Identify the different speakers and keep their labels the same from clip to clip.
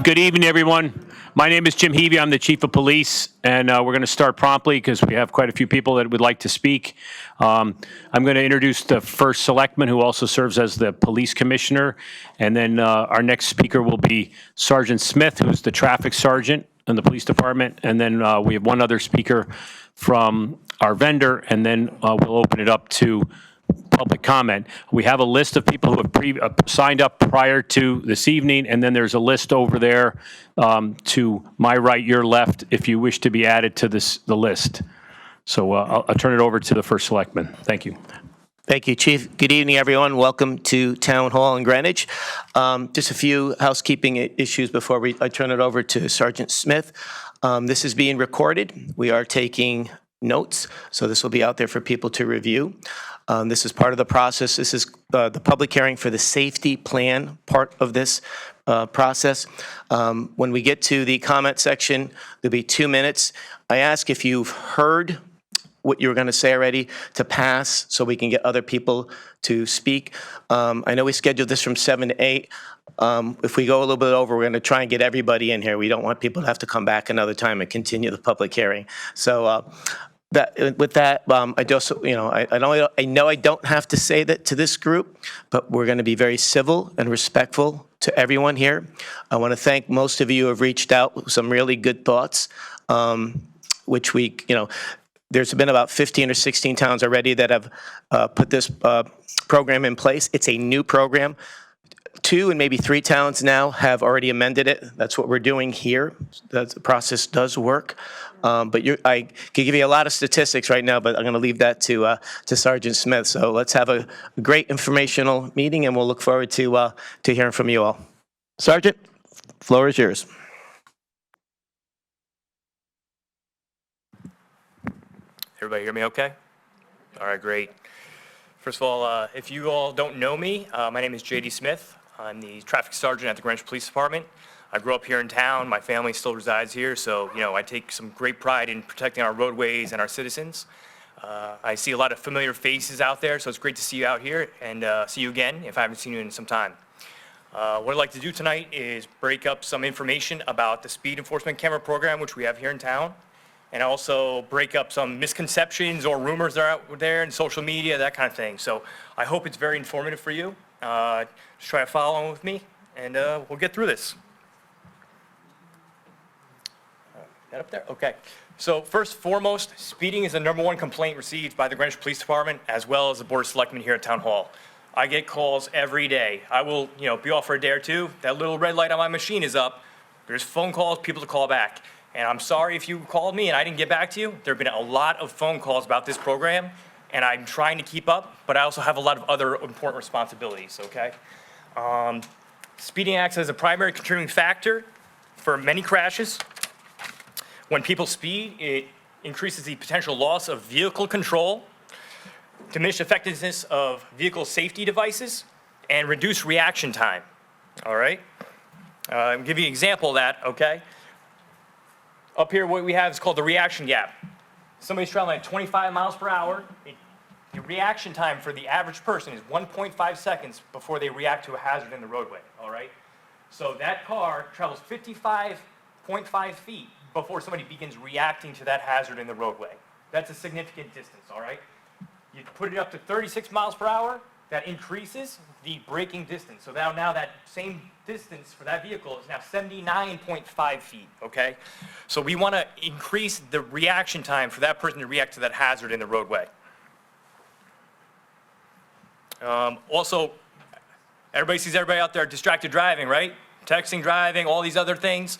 Speaker 1: Good evening, everyone. My name is Jim Heavey. I'm the Chief of Police, and we're going to start promptly because we have quite a few people that would like to speak. I'm going to introduce the first selectman, who also serves as the police commissioner, and then our next speaker will be Sergeant Smith, who's the traffic sergeant in the police department, and then we have one other speaker from our vendor, and then we'll open it up to public comment. We have a list of people who have signed up prior to this evening, and then there's a list over there to my right, your left, if you wish to be added to the list. So I'll turn it over to the first selectman. Thank you.
Speaker 2: Thank you, Chief. Good evening, everyone. Welcome to Town Hall in Greenwich. Just a few housekeeping issues before I turn it over to Sergeant Smith. This is being recorded. We are taking notes, so this will be out there for people to review. This is part of the process. This is the public hearing for the safety plan part of this process. When we get to the comment section, there'll be 2 minutes. I ask if you've heard what you were going to say already to pass so we can get other people to speak. I know we scheduled this from 7 to 8. If we go a little bit over, we're going to try and get everybody in here. We don't want people to have to come back another time and continue the public hearing. So with that, I just, I know I don't have to say that to this group, but we're going to be very civil and respectful to everyone here. I want to thank most of you who have reached out with some really good thoughts, which we, there's been about 15 or 16 towns already that have put this program in place. It's a new program. 2 and maybe 3 towns now have already amended it. That's what we're doing here. The process does work. But I can give you a lot of statistics right now, but I'm going to leave that to Sergeant Smith. So let's have a great informational meeting, and we'll look forward to hearing from you all. Sergeant, floor is yours.
Speaker 3: Everybody hear me okay? All right, great. First of all, if you all don't know me, my name is J.D. Smith. I'm the traffic sergeant at the Greenwich Police Department. I grew up here in town. My family still resides here, so I take some great pride in protecting our roadways and our citizens. I see a lot of familiar faces out there, so it's great to see you out here and see you again if I haven't seen you in some time. What I'd like to do tonight is break up some information about the speed enforcement camera program, which we have here in town, and also break up some misconceptions or rumors that are out there in social media, that kind of thing. So I hope it's very informative for you. Just try to follow along with me, and we'll get through this. That up there? Okay. So first and foremost, speeding is the #1 complaint received by the Greenwich Police Department as well as the Board of Selectmen here at Town Hall. I get calls every day. I will, be off for a day or two. That little red light on my machine is up. There's phone calls, people to call back. And I'm sorry if you called me and I didn't get back to you. There have been a lot of phone calls about this program, and I'm trying to keep up, but I also have a lot of other important responsibilities, okay? Speeding acts as a primary contributing factor for many crashes. When people speed, it increases the potential loss of vehicle control, diminished effectiveness of vehicle safety devices, and reduced reaction time, all right? I'll give you an example of that, okay? Up here, what we have is called the reaction gap. Somebody's traveling at 25 miles per hour. The reaction time for the average person is 1.5 seconds before they react to a hazard in the roadway, all right? So that car travels 55.5 feet before somebody begins reacting to that hazard in the roadway. That's a significant distance, all right? You put it up to 36 miles per hour, that increases the braking distance. So now that same distance for that vehicle is now 79.5 feet, okay? So we want to increase the reaction time for that person to react to that hazard in the roadway. Also, everybody sees everybody out there distracted driving, right? Texting, driving, all these other things.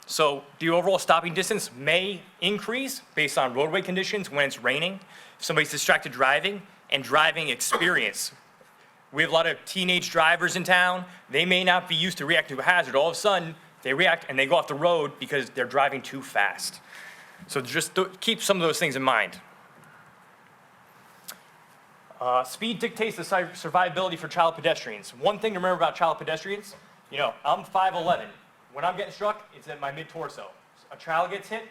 Speaker 3: So the overall stopping distance may increase based on roadway conditions when it's raining. If somebody's distracted driving and driving experience. We have a lot of teenage drivers in town. They may not be used to reacting to a hazard. All of a sudden, they react and they go off the road because they're driving too fast. So just keep some of those things in mind. Speed dictates the survivability for child pedestrians. One thing to remember about child pedestrians, I'm 5'11". When I'm getting struck, it's at my mid-torso. A child gets hit,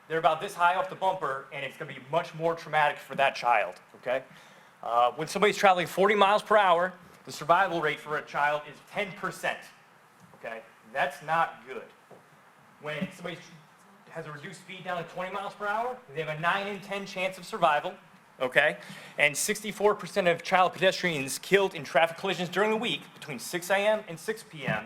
Speaker 3: they're about this high off the bumper, and it's going to be much more traumatic for that child, okay? When somebody's traveling 40 miles per hour, the survival rate for a child is 10%, okay? That's not good. When somebody has a reduced speed down to 20 miles per hour, they have a 9 in 10 chance of survival, okay? And 64% of child pedestrians killed in traffic collisions during the week between 6 a.m. and 6 p.m.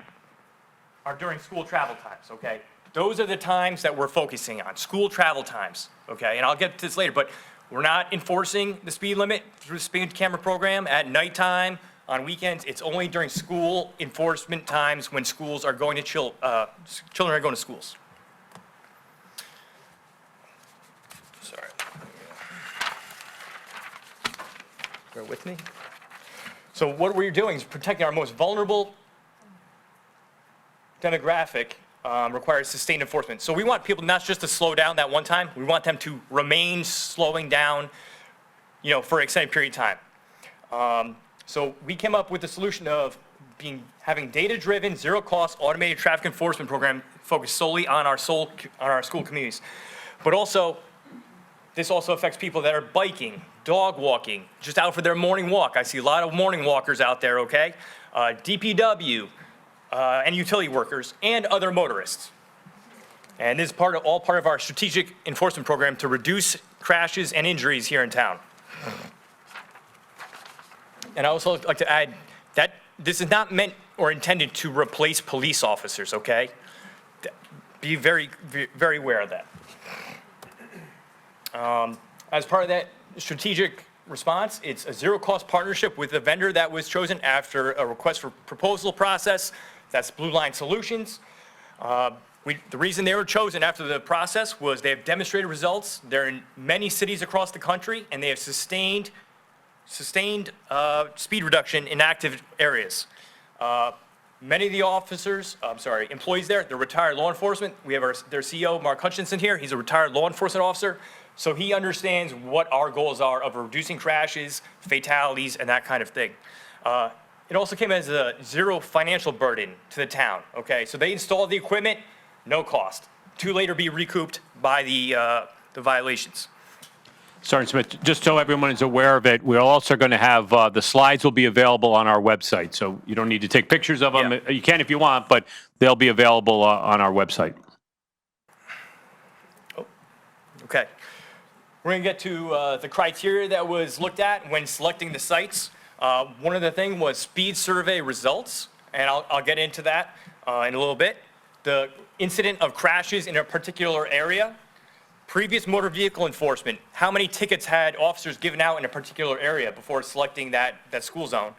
Speaker 3: are during school travel times, okay? Those are the times that we're focusing on, school travel times, okay? And I'll get to this later, but we're not enforcing the speed limit through the speed camera program at nighttime, on weekends. It's only during school enforcement times when schools are going to children are going to schools. Sorry. Bear with me. So what we're doing is protecting our most vulnerable demographic. Requires sustained enforcement. So we want people not just to slow down that one time, we want them to remain slowing down, for an extended period of time. So we came up with the solution of having data-driven, zero-cost, automated traffic enforcement program focused solely on our school communities. But also, this also affects people that are biking, dog walking, just out for their morning walk. I see a lot of morning walkers out there, okay? DPW, and utility workers, and other motorists. And this is all part of our strategic enforcement program to reduce crashes and injuries here in town. And I also like to add that this is not meant or intended to replace police officers, okay? Be very, very aware of that. As part of that strategic response, it's a zero-cost partnership with the vendor that was chosen after a request for proposal process. That's Blue Line Solutions. The reason they were chosen after the process was they have demonstrated results. They're in many cities across the country, and they have sustained speed reduction in active areas. Many of the employees there, they're retired law enforcement. We have their CEO, Mark Hutchinson, here. He's a retired law enforcement officer. So he understands what our goals are of reducing crashes, fatalities, and that kind of thing. It also came as a zero financial burden to the town, okay? So they installed the equipment, no cost. To later be recouped by the violations.
Speaker 1: Sergeant Smith, just so everyone is aware of it, we're also going to have, the slides will be available on our website. So you don't need to take pictures of them.
Speaker 3: Yeah.
Speaker 1: You can if you want, but they'll be available on our website.
Speaker 3: Okay. We're going to get to the criteria that was looked at when selecting the sites. One of the things was speed survey results, and I'll get into that in a little bit. The incident of crashes in a particular area, previous motor vehicle enforcement, how many tickets had officers given out in a particular area before selecting that school zone.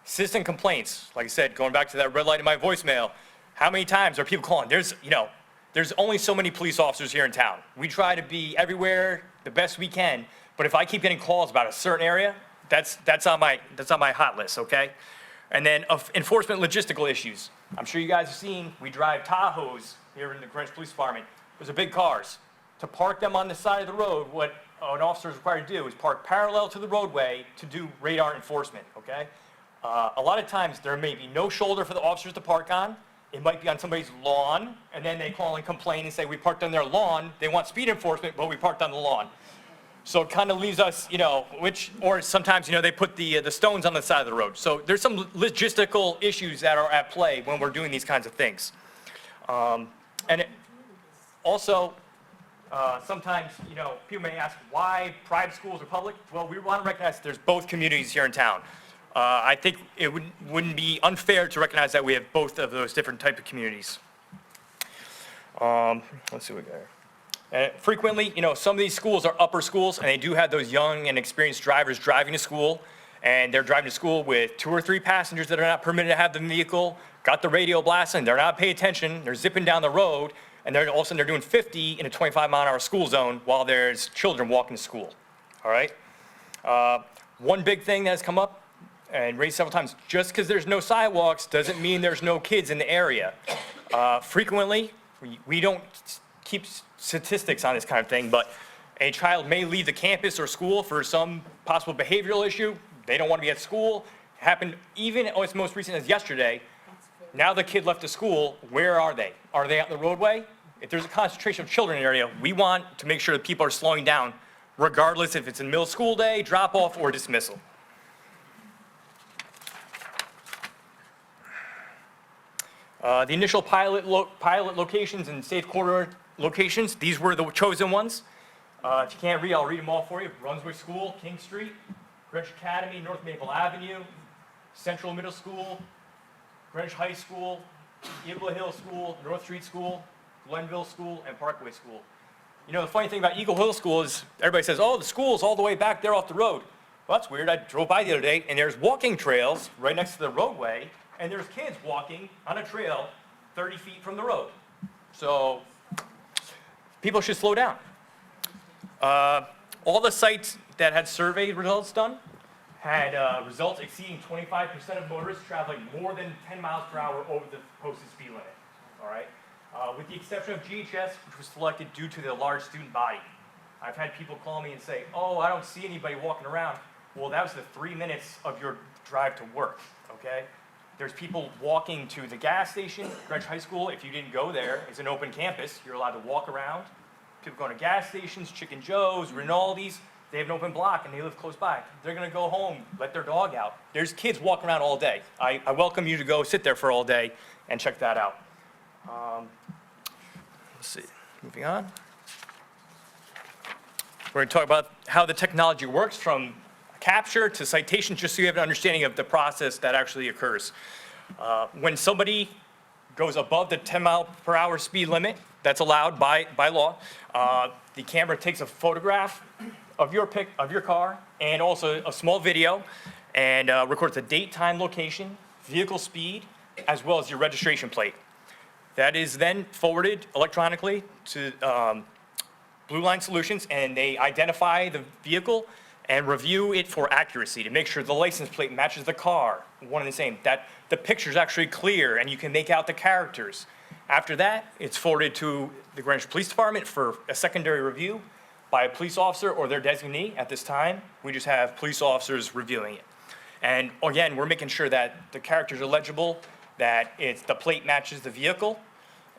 Speaker 3: Citizen complaints, like I said, going back to that red light in my voicemail, how many times are people calling? There's only so many police officers here in town. We try to be everywhere the best we can, but if I keep getting calls about a certain area, that's on my hot list, okay? And then enforcement logistical issues. I'm sure you guys have seen, we drive Tahoes here in the Greenwich Police Department. Those are big cars. To park them on the side of the road, what an officer is required to do is park parallel to the roadway to do radar enforcement, okay? A lot of times there may be no shoulder for the officers to park on. It might be on somebody's lawn, and then they call and complain and say, we parked on their lawn. They want speed enforcement, but we parked on the lawn. So it kind of leaves us, or sometimes, they put the stones on the side of the road. So there's some logistical issues that are at play when we're doing these kinds of things. Sometimes, people may ask why private schools are public. Well, we want to recognize that there's both communities here in town. I think it wouldn't be unfair to recognize that we have both of those different type of communities. Let's see what we got here. Frequently, some of these schools are upper schools, and they do have those young and experienced drivers driving to school, and they're driving to school with 2 or 3 passengers that are not permitted to have the vehicle, got the radio blasting, they're not paying attention, they're zipping down the road, and all of a sudden they're doing 50 in a 25-mile-an-hour school zone while there's children walking to school, all right? One big thing that has come up and raised several times, just because there's no sidewalks doesn't mean there's no kids in the area. Frequently, we don't keep statistics on this kind of thing, but a child may leave the campus or school for some possible behavioral issue. They don't want to be at school. Happened even as most recent as yesterday. Now the kid left the school. Where are they? Are they out in the roadway? If there's a concentration of children in the area, we want to make sure that people are slowing down, regardless if it's a middle school day, drop-off, or dismissal. The initial pilot locations and safe corridor locations, these were the chosen ones. If you can't read, I'll read them all for you. Brunswick School, King Street, Greenwich Academy, North Maple Avenue, Central Middle School, Greenwich High School, Eagle Hill School, North Street School, Glenville School, and Parkway School. You know, the funny thing about Eagle Hill School is everybody says, oh, the school's all the way back there off the road. Well, that's weird. I drove by the other day, and there's walking trails right next to the roadway, and there's kids walking on a trail 30 feet from the road. So people should slow down. All the sites that had survey results done had results exceeding 25% of motorists traveling more than 10 miles per hour over the posted speed limit, all right? With the exception of GHS, which was selected due to the large student body. I've had people call me and say, oh, I don't see anybody walking around. Well, that was the 3 minutes of your drive to work, okay? There's people walking to the gas station. Greenwich High School, if you didn't go there, it's an open campus. You're allowed to walk around. People going to gas stations, Chicken Joe's, Rinaldi's, they have an open block and they live close by. They're gonna go home, let their dog out. There's kids walking around all day. I welcome you to go sit there for all day and check that out. Let's see, moving on. We're gonna talk about how the technology works from capture to citation, just so you have an understanding of the process that actually occurs. When somebody goes above the 10 mile per hour speed limit that's allowed by law, the camera takes a photograph of your car and also a small video and records the date, time, location, vehicle speed, as well as your registration plate. That is then forwarded electronically to Blue Line Solutions, and they identify the vehicle and review it for accuracy to make sure the license plate matches the car, one and the same, that the picture's actually clear and you can make out the characters. After that, it's forwarded to the Greenwich Police Department for a secondary review by a police officer or their designee. At this time, we just have police officers reviewing it. And again, we're making sure that the characters are legible, that the plate matches the vehicle,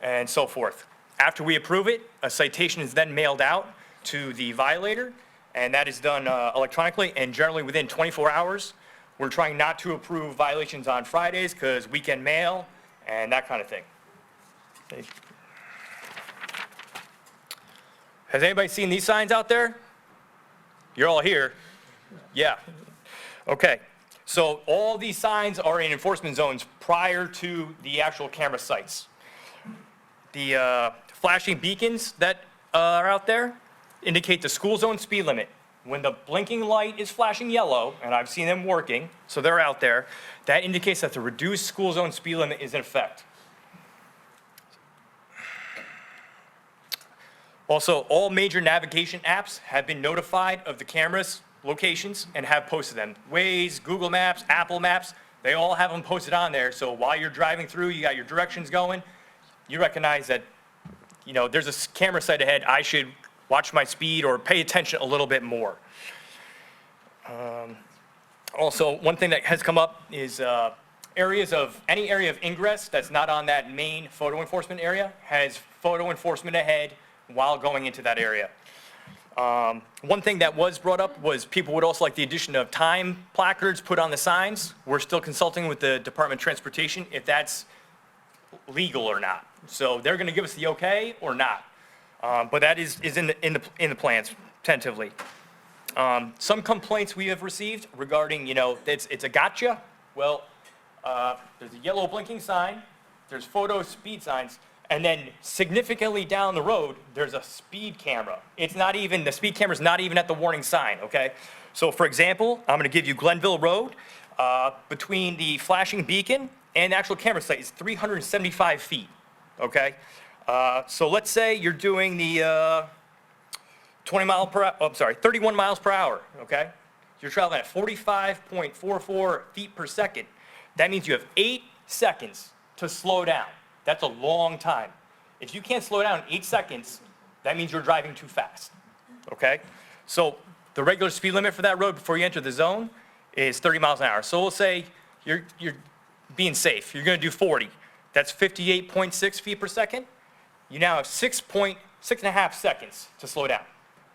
Speaker 3: and so forth. After we approve it, a citation is then mailed out to the violator, and that is done electronically and generally within 24 hours. We're trying not to approve violations on Fridays because weekend mail and that kind of thing. Has anybody seen these signs out there? You're all here. Yeah. Okay. So all these signs are in enforcement zones prior to the actual camera sites. The flashing beacons that are out there indicate the school zone speed limit. When the blinking light is flashing yellow, and I've seen them working, so they're out there, that indicates that the reduced school zone speed limit is in effect. Also, all major navigation apps have been notified of the cameras' locations and have posted them. Waze, Google Maps, Apple Maps, they all have them posted on there. So while you're driving through, you got your directions going, you recognize that, you know, there's a camera site ahead, I should watch my speed or pay attention a little bit more. Also, one thing that has come up is any area of ingress that's not on that main photo enforcement area has photo enforcement ahead while going into that area. One thing that was brought up was people would also like the addition of time placards put on the signs. We're still consulting with the Department of Transportation if that's legal or not. So they're going to give us the okay or not. But that is in the plans tentatively. Some complaints we have received regarding, you know, it's a gotcha. Well, there's a yellow blinking sign, there's photo speed signs, and then significantly down the road, there's a speed camera. The speed camera's not even at the warning sign, okay? So for example, I'm gonna give you Glenville Road. Between the flashing beacon and the actual camera site is 375 feet, okay? So let's say you're doing the 31 miles per hour, okay? You're traveling at 45.44 feet per second. That means you have 8 seconds to slow down. That's a long time. If you can't slow down in 8 seconds, that means you're driving too fast, okay? So the regular speed limit for that road before you enter the zone is 30 miles an hour. So we'll say you're being safe. You're gonna do 40. That's 58.6 feet per second. You now have 6.5 seconds to slow down.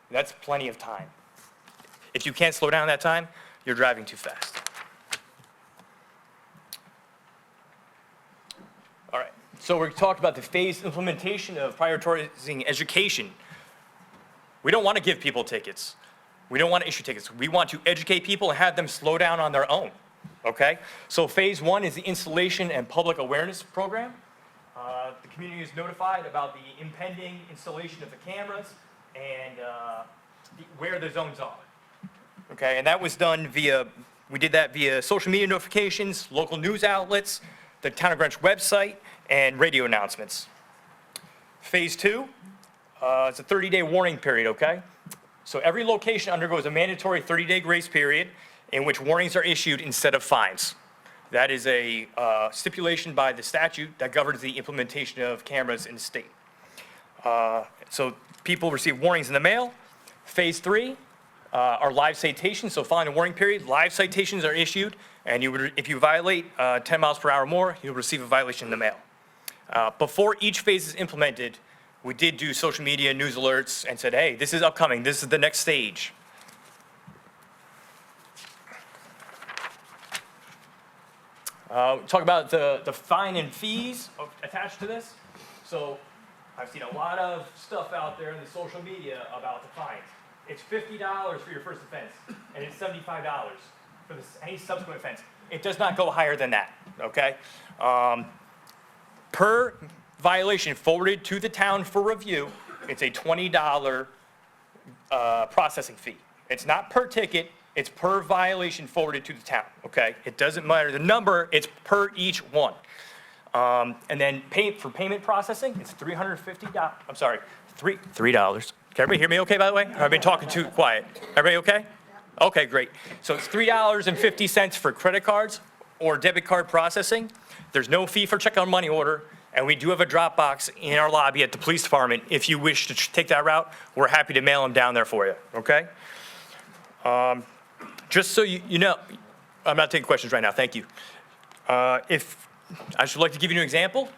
Speaker 3: That's plenty of time. If you can't slow down that time, you're driving too fast. All right. So we're talking about the phased implementation of prioritizing education. We don't want to give people tickets. We don't want to issue tickets. We want to educate people and have them slow down on their own, okay? So phase one is the installation and public awareness program. The community is notified about the impending installation of the cameras and where the zones are. Okay, and that was done we did that via social media notifications, local news outlets, the Town of Greenwich website, and radio announcements. Phase two, it's a 30-day warning period, okay? So every location undergoes a mandatory 30-day grace period in which warnings are issued instead of fines. That is a stipulation by the statute that governs the implementation of cameras in the state. So people receive warnings in the mail. Phase three are live citations. So following the warning period, live citations are issued, and if you violate 10 miles per hour or more, you'll receive a violation in the mail. Before each phase is implemented, we did do social media news alerts and said, hey, this is upcoming. This is the next stage. Talk about the fine and fees attached to this. So I've seen a lot of stuff out there in the social media about the fines. It's $50 for your first offense, and it's $75 for any subsequent offense. It does not go higher than that, okay? Per violation forwarded to the town for review, it's a $20 processing fee. It's not per ticket, it's per violation forwarded to the town, okay? It doesn't matter the number, it's per each one. And then for payment processing, it's $350, I'm sorry, $3. Can everybody hear me okay, by the way? I've been talking too quiet. Everybody okay? Okay, great. So it's $3.50 for credit cards or debit card processing. There's no fee for check on money order, and we do have a drop box in our lobby at the police department. If you wish to take that route, we're happy to mail them down there for you, okay? Just so you know, I'm not taking questions right now, thank you. If I should like to give you an example.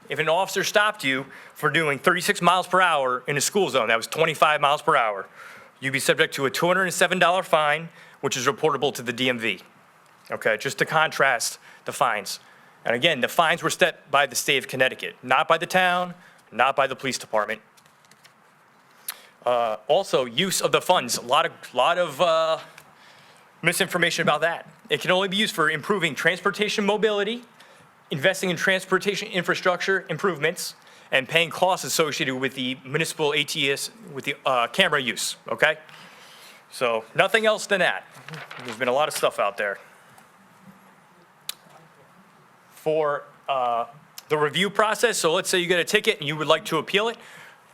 Speaker 3: If an officer stopped you for doing 36 miles per hour in a school zone, that was 25 miles per hour, you'd be subject to a $207 fine, which is reportable to the DMV. Okay, just to contrast the fines. And again, the fines were set by the state of Connecticut, not by the town, not by the police department. Also, use of the funds, a lot of misinformation about that. It can only be used for improving transportation mobility, investing in transportation infrastructure improvements, and paying costs associated with the municipal ATS, with the camera use, okay? So nothing else than that. There's been a lot of stuff out there. For the review process, so let's say you get a ticket and you would like to appeal it,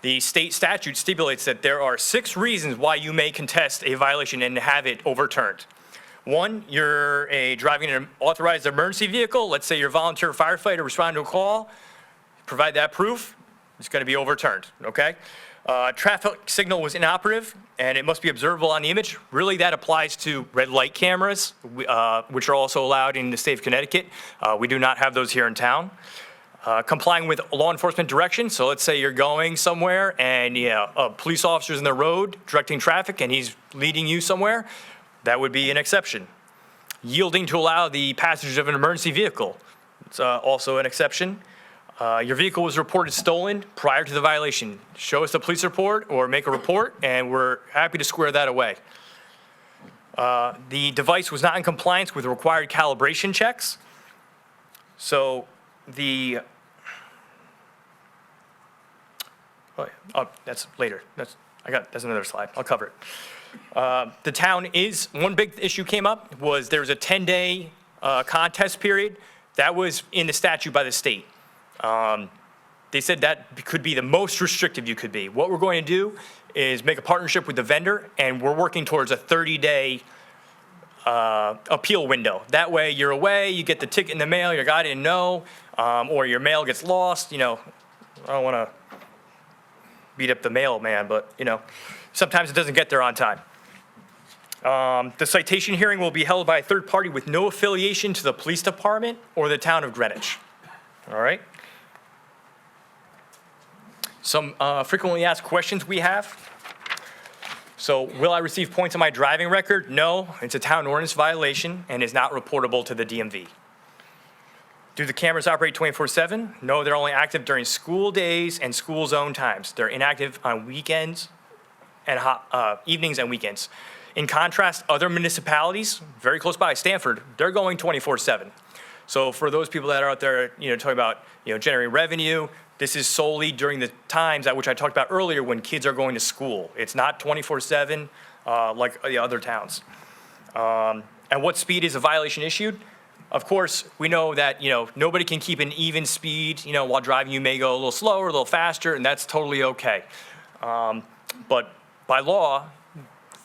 Speaker 3: the state statute stipulates that there are 6 reasons why you may contest a violation and have it overturned. 1, you're driving an authorized emergency vehicle. Let's say you're a volunteer firefighter responding to a call. Provide that proof, it's going to be overturned, okay? Traffic signal was inoperative, and it must be observable on the image. Really, that applies to red light cameras, which are also allowed in the state of Connecticut. We do not have those here in town. Complying with law enforcement direction. So let's say you're going somewhere, and a police officer's in the road directing traffic, and he's leading you somewhere. That would be an exception. Yielding to allow the passage of an emergency vehicle. It's also an exception. Your vehicle was reported stolen prior to the violation. Show us the police report or make a report, and we're happy to square that away. The device was not in compliance with required calibration checks. So that's later. That's another slide. I'll cover it. The town one big issue came up was there was a 10-day contest period. That was in the statute by the state. They said that could be the most restrictive you could be. What we're going to do is make a partnership with the vendor, and we're working towards a 30-day appeal window. That way you're away, you get the ticket in the mail, your guy didn't know, or your mail gets lost. I don't want to beat up the mailman, but sometimes it doesn't get there on time. The citation hearing will be held by a third party with no affiliation to the police department or the town of Greenwich. All right? Some frequently asked questions we have. So, will I receive points on my driving record? No, it's a town ordinance violation and is not reportable to the DMV. Do the cameras operate 24/7? No, they're only active during school days and school zone times. They're inactive on weekends and evenings and weekends. In contrast, other municipalities, very close by, Stanford, they're going 24/7. So for those people that are out there, talking about, generating revenue, this is solely during the times at which I talked about earlier when kids are going to school. It's not 24/7 like the other towns. And what speed is a violation issued? Of course, we know that, nobody can keep an even speed, while driving. You may go a little slower, a little faster, and that's totally okay. But by law,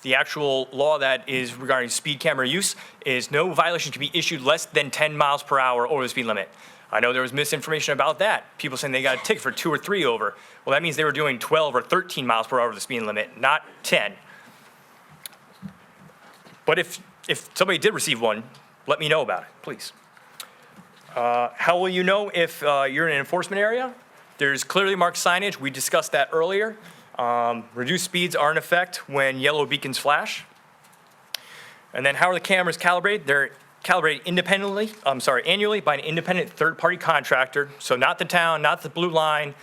Speaker 3: the actual law that is regarding speed camera use is no violation can be issued less than 10 miles per hour over the speed limit. I know there was misinformation about that. People saying they got a ticket for 2 or 3 over. Well, that means they were doing 12 or 13 miles per hour over the speed limit, not 10. But if somebody did receive one, let me know about it, please. How will you know if you're in an enforcement area? There's clearly marked signage. We discussed that earlier. Reduced speeds are in effect when yellow beacons flash. And then how are the cameras calibrated? They're calibrated annually by an independent third-party contractor. So not the town, not the Blue Line,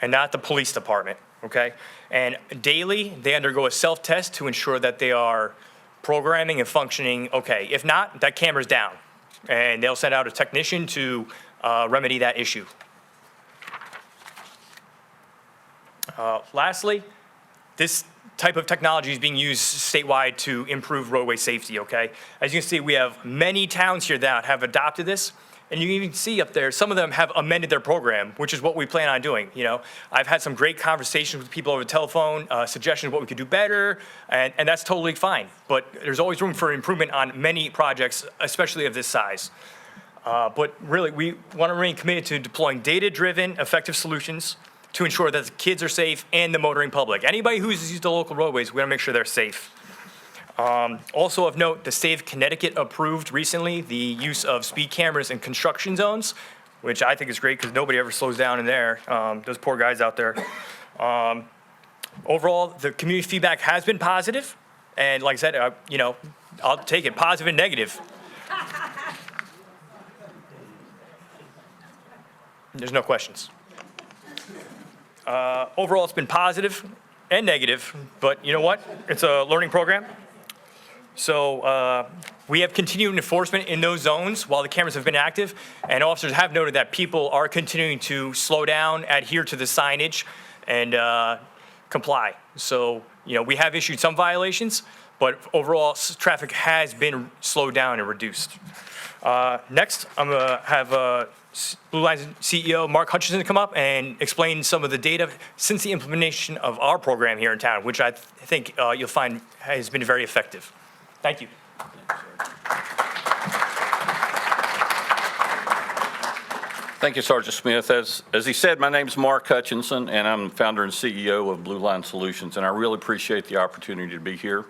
Speaker 3: and not the police department, okay? And daily, they undergo a self-test to ensure that they are programming and functioning okay. If not, that camera's down, and they'll send out a technician to remedy that issue. Lastly, this type of technology is being used statewide to improve roadway safety, okay? As you can see, we have many towns here that have adopted this, and you can even see up there, some of them have amended their program, which is what we plan on doing, I've had some great conversations with people over the telephone, suggestions of what we could do better, and that's totally fine. But there's always room for improvement on many projects, especially of this size. But really, we want to remain committed to deploying data-driven, effective solutions to ensure that the kids are safe and the motoring public. Anybody who's used the local roadways, we want to make sure they're safe. Also of note, the state of Connecticut approved recently the use of speed cameras in construction zones, which I think is great because nobody ever slows down in there. Those poor guys out there. Overall, the community feedback has been positive, and like I said, I'll take it, positive and negative. There's no questions. Overall, it's been positive and negative, but you know what? It's a learning program. So we have continued enforcement in those zones while the cameras have been active, and officers have noted that people are continuing to slow down, adhere to the signage, and comply. So, we have issued some violations, but overall, traffic has been slowed down and reduced. Next, I'm going to have Blue Line's CEO, Mark Hutchinson, come up and explain some of the data since the implementation of our program here in town, which I think you'll find has been very effective. Thank you.
Speaker 4: Thank you, Sergeant Smith. As he said, my name is Mark Hutchinson, and I'm the founder and CEO of Blue Line Solutions, and I really appreciate the opportunity to be here.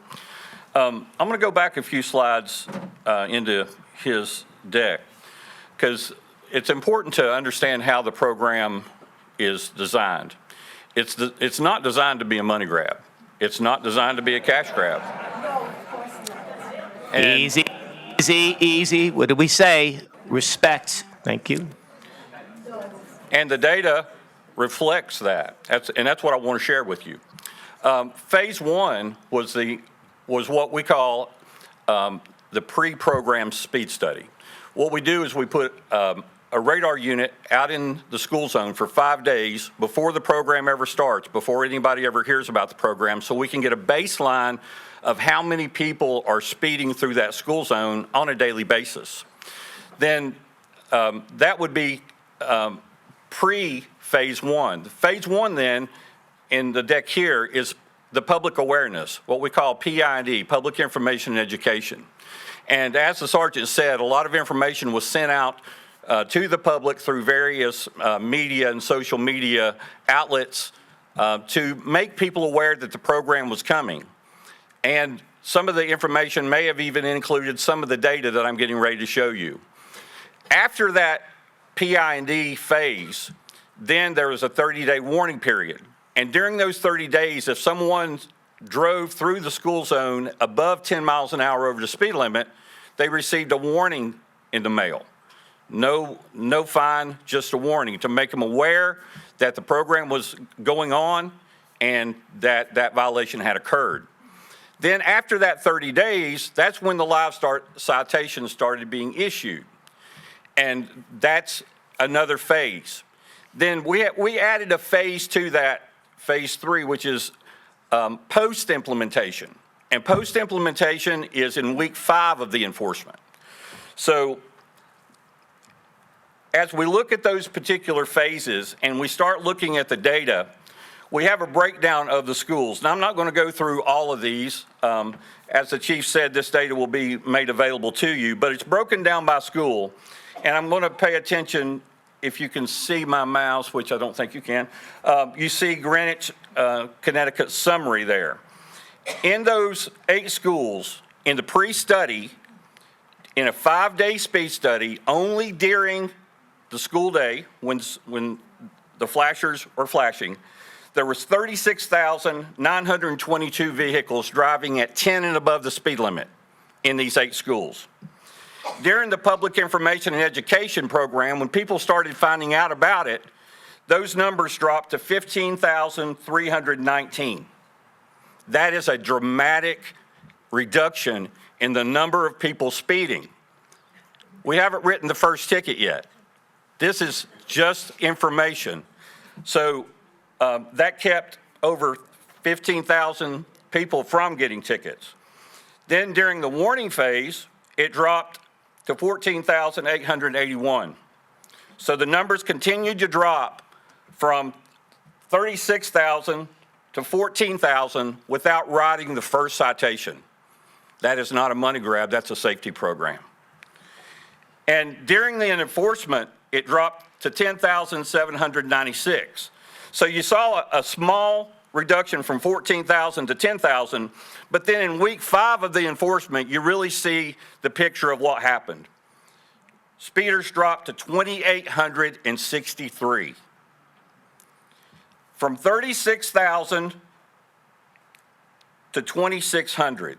Speaker 4: I'm going to go back a few slides into his deck, because it's important to understand how the program is designed. It's not designed to be a money grab. It's not designed to be a cash grab. And
Speaker 2: Easy. What did we say? Respect. Thank you.
Speaker 4: And the data reflects that. That's what I want to share with you. Phase one was what we call the pre-programmed speed study. What we do is we put a radar unit out in the school zone for 5 days before the program ever starts, before anybody ever hears about the program, so we can get a baseline of how many people are speeding through that school zone on a daily basis. Then that would be pre-phase one. Phase one then, in the deck here, is the public awareness, what we call PID, Public Information and Education. And as the sergeant said, a lot of information was sent out to the public through various media and social media outlets to make people aware that the program was coming. And some of the information may have even included some of the data that I'm getting ready to show you. After that PID phase, then there was a 30-day warning period. And during those 30 days, if someone drove through the school zone above 10 miles an hour over the speed limit, they received a warning in the mail. No fine, just a warning to make them aware that the program was going on and that that violation had occurred. Then after that 30 days, that's when the live citations started being issued. And that's another phase. Then we added a phase to that, phase 3, which is post-implementation. And post-implementation is in week 5 of the enforcement. So as we look at those particular phases and we start looking at the data, we have a breakdown of the schools. Now, I'm not going to go through all of these. As the chief said, this data will be made available to you, but it's broken down by school. And I'm going to pay attention, if you can see my mouse, which I don't think you can, you see Greenwich, Connecticut summary there. In those 8 schools, in the pre-study, in a 5-day speed study, only during the school day, when the flashers were flashing, there was 36,922 vehicles driving at 10 and above the speed limit in these 8 schools. During the public information and education program, when people started finding out about it, those numbers dropped to 15,319. That is a dramatic reduction in the number of people speeding. We haven't written the first ticket yet. This is just information. So that kept over 15,000 people from getting tickets. Then during the warning phase, it dropped to 14,881. So the numbers continued to drop from 36,000 to 14,000 without writing the first citation. That is not a money grab, that's a safety program. And during the enforcement, it dropped to 10,796. So you saw a small reduction from 14,000 to 10,000, but then in week 5 of the enforcement, you really see the picture of what happened. Speeders dropped to 2,863. From 36,000 to 2,600.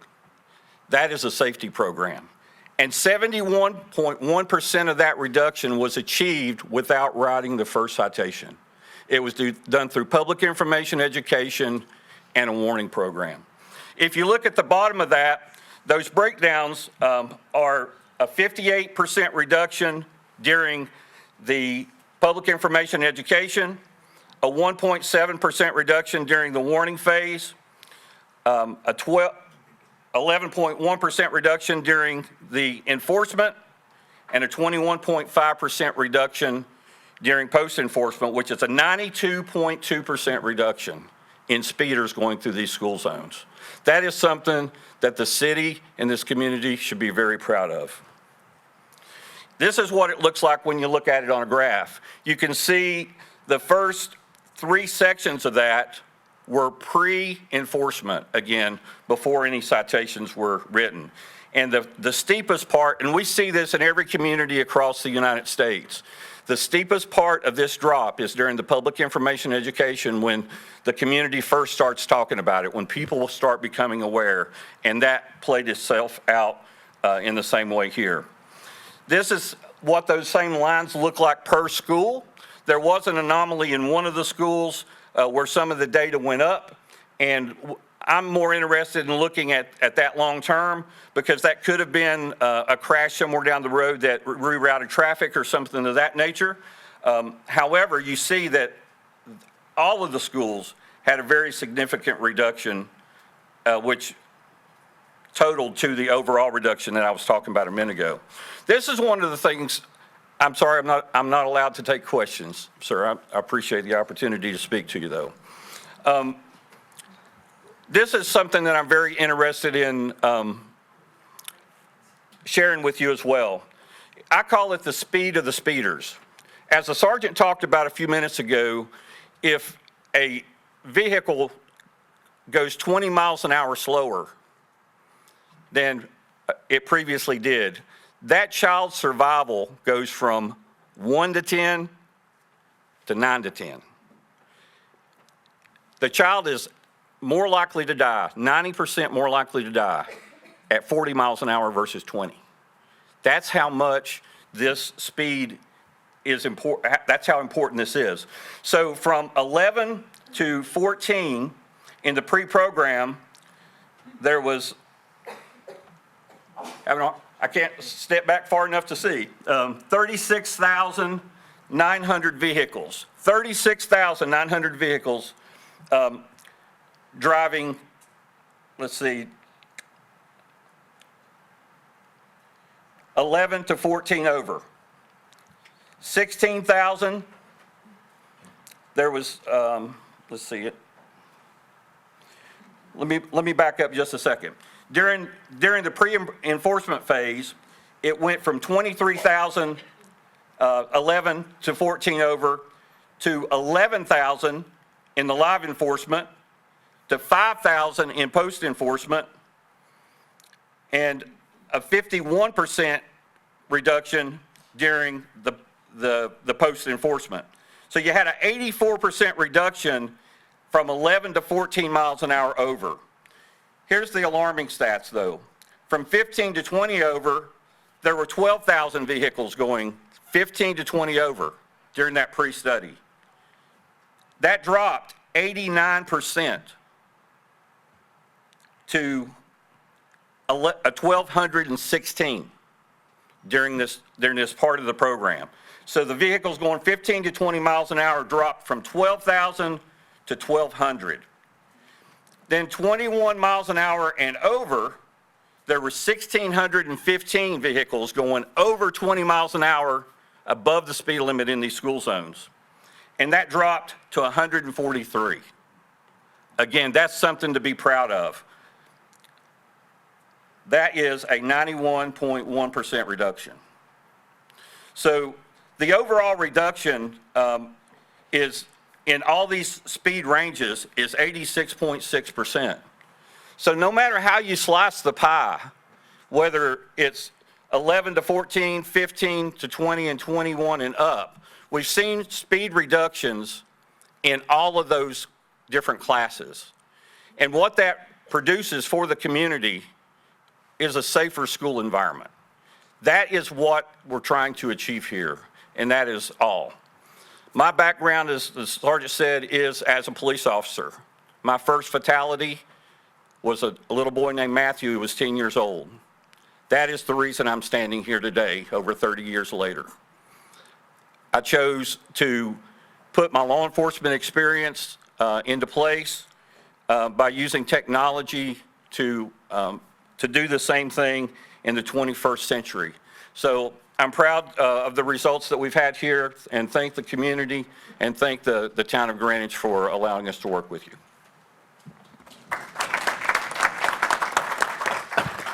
Speaker 4: That is a safety program. And 71.1% of that reduction was achieved without writing the first citation. It was done through public information education and a warning program. If you look at the bottom of that, those breakdowns are a 58% reduction during the public information education, a 1.7% reduction during the warning phase, a 11.1% reduction during the enforcement, and a 21.5% reduction during post-enforcement, which is a 92.2% reduction in speeders going through these school zones. That is something that the city and this community should be very proud of. This is what it looks like when you look at it on a graph. You can see the first 3 sections of that were pre-enforcement, again, before any citations were written. And the steepest part, and we see this in every community across the United States, the steepest part of this drop is during the public information education when the community first starts talking about it, when people will start becoming aware, and that played itself out in the same way here. This is what those same lines look like per school. There was an anomaly in one of the schools where some of the data went up, and I'm more interested in looking at that long term because that could have been a crash somewhere down the road that rerouted traffic or something of that nature. However, you see that all of the schools had a very significant reduction, which totaled to the overall reduction that I was talking about a minute ago. This is one of the things. I'm sorry, I'm not allowed to take questions, sir. I appreciate the opportunity to speak to you, though. This is something that I'm very interested in sharing with you as well. I call it the speed of the speeders. As the sergeant talked about a few minutes ago, if a vehicle goes 20 miles an hour slower than it previously did, that child's survival goes from 1 to 10 to 9 to 10. The child is more likely to die, 90% more likely to die at 40 miles an hour versus 20. That's how much this speed is important. That's how important this is. So from 11 to 14 in the pre-program, there was, I can't step back far enough to see, 36,900 vehicles. 36,900 vehicles driving, let's see, 11 to 14 over. 16,000, there was, let's see it. Let me back up just a second. During the pre-enforcement phase, it went from 23,000, 11 to 14 over, to 11,000 in the live enforcement, to 5,000 in post-enforcement, and a 51% reduction during the post-enforcement. So you had an 84% reduction from 11 to 14 miles an hour over. Here's the alarming stats, though. From 15 to 20 over, there were 12,000 vehicles going 15 to 20 over during that pre-study. That dropped 89% to 1,216 during this part of the program. So the vehicles going 15 to 20 miles an hour dropped from 12,000 to 1,200. Then 21 miles an hour and over, there were 1,615 vehicles going over 20 miles an hour above the speed limit in these school zones. And that dropped to 143. Again, that's something to be proud of. That is a 91.1% reduction. So the overall reduction is, in all these speed ranges, is 86.6%. So no matter how you slice the pie, whether it's 11 to 14, 15 to 20, and 21 and up, we've seen speed reductions in all of those different classes. And what that produces for the community is a safer school environment. That is what we're trying to achieve here, and that is all. My background, as the sergeant said, is as a police officer. My first fatality was a little boy named Matthew who was 10 years old. That is the reason I'm standing here today, over 30 years later. I chose to put my law enforcement experience into place by using technology to do the same thing in the 21st century. So I'm proud of the results that we've had here, and thank the community and thank the town of Greenwich for allowing us to work with you.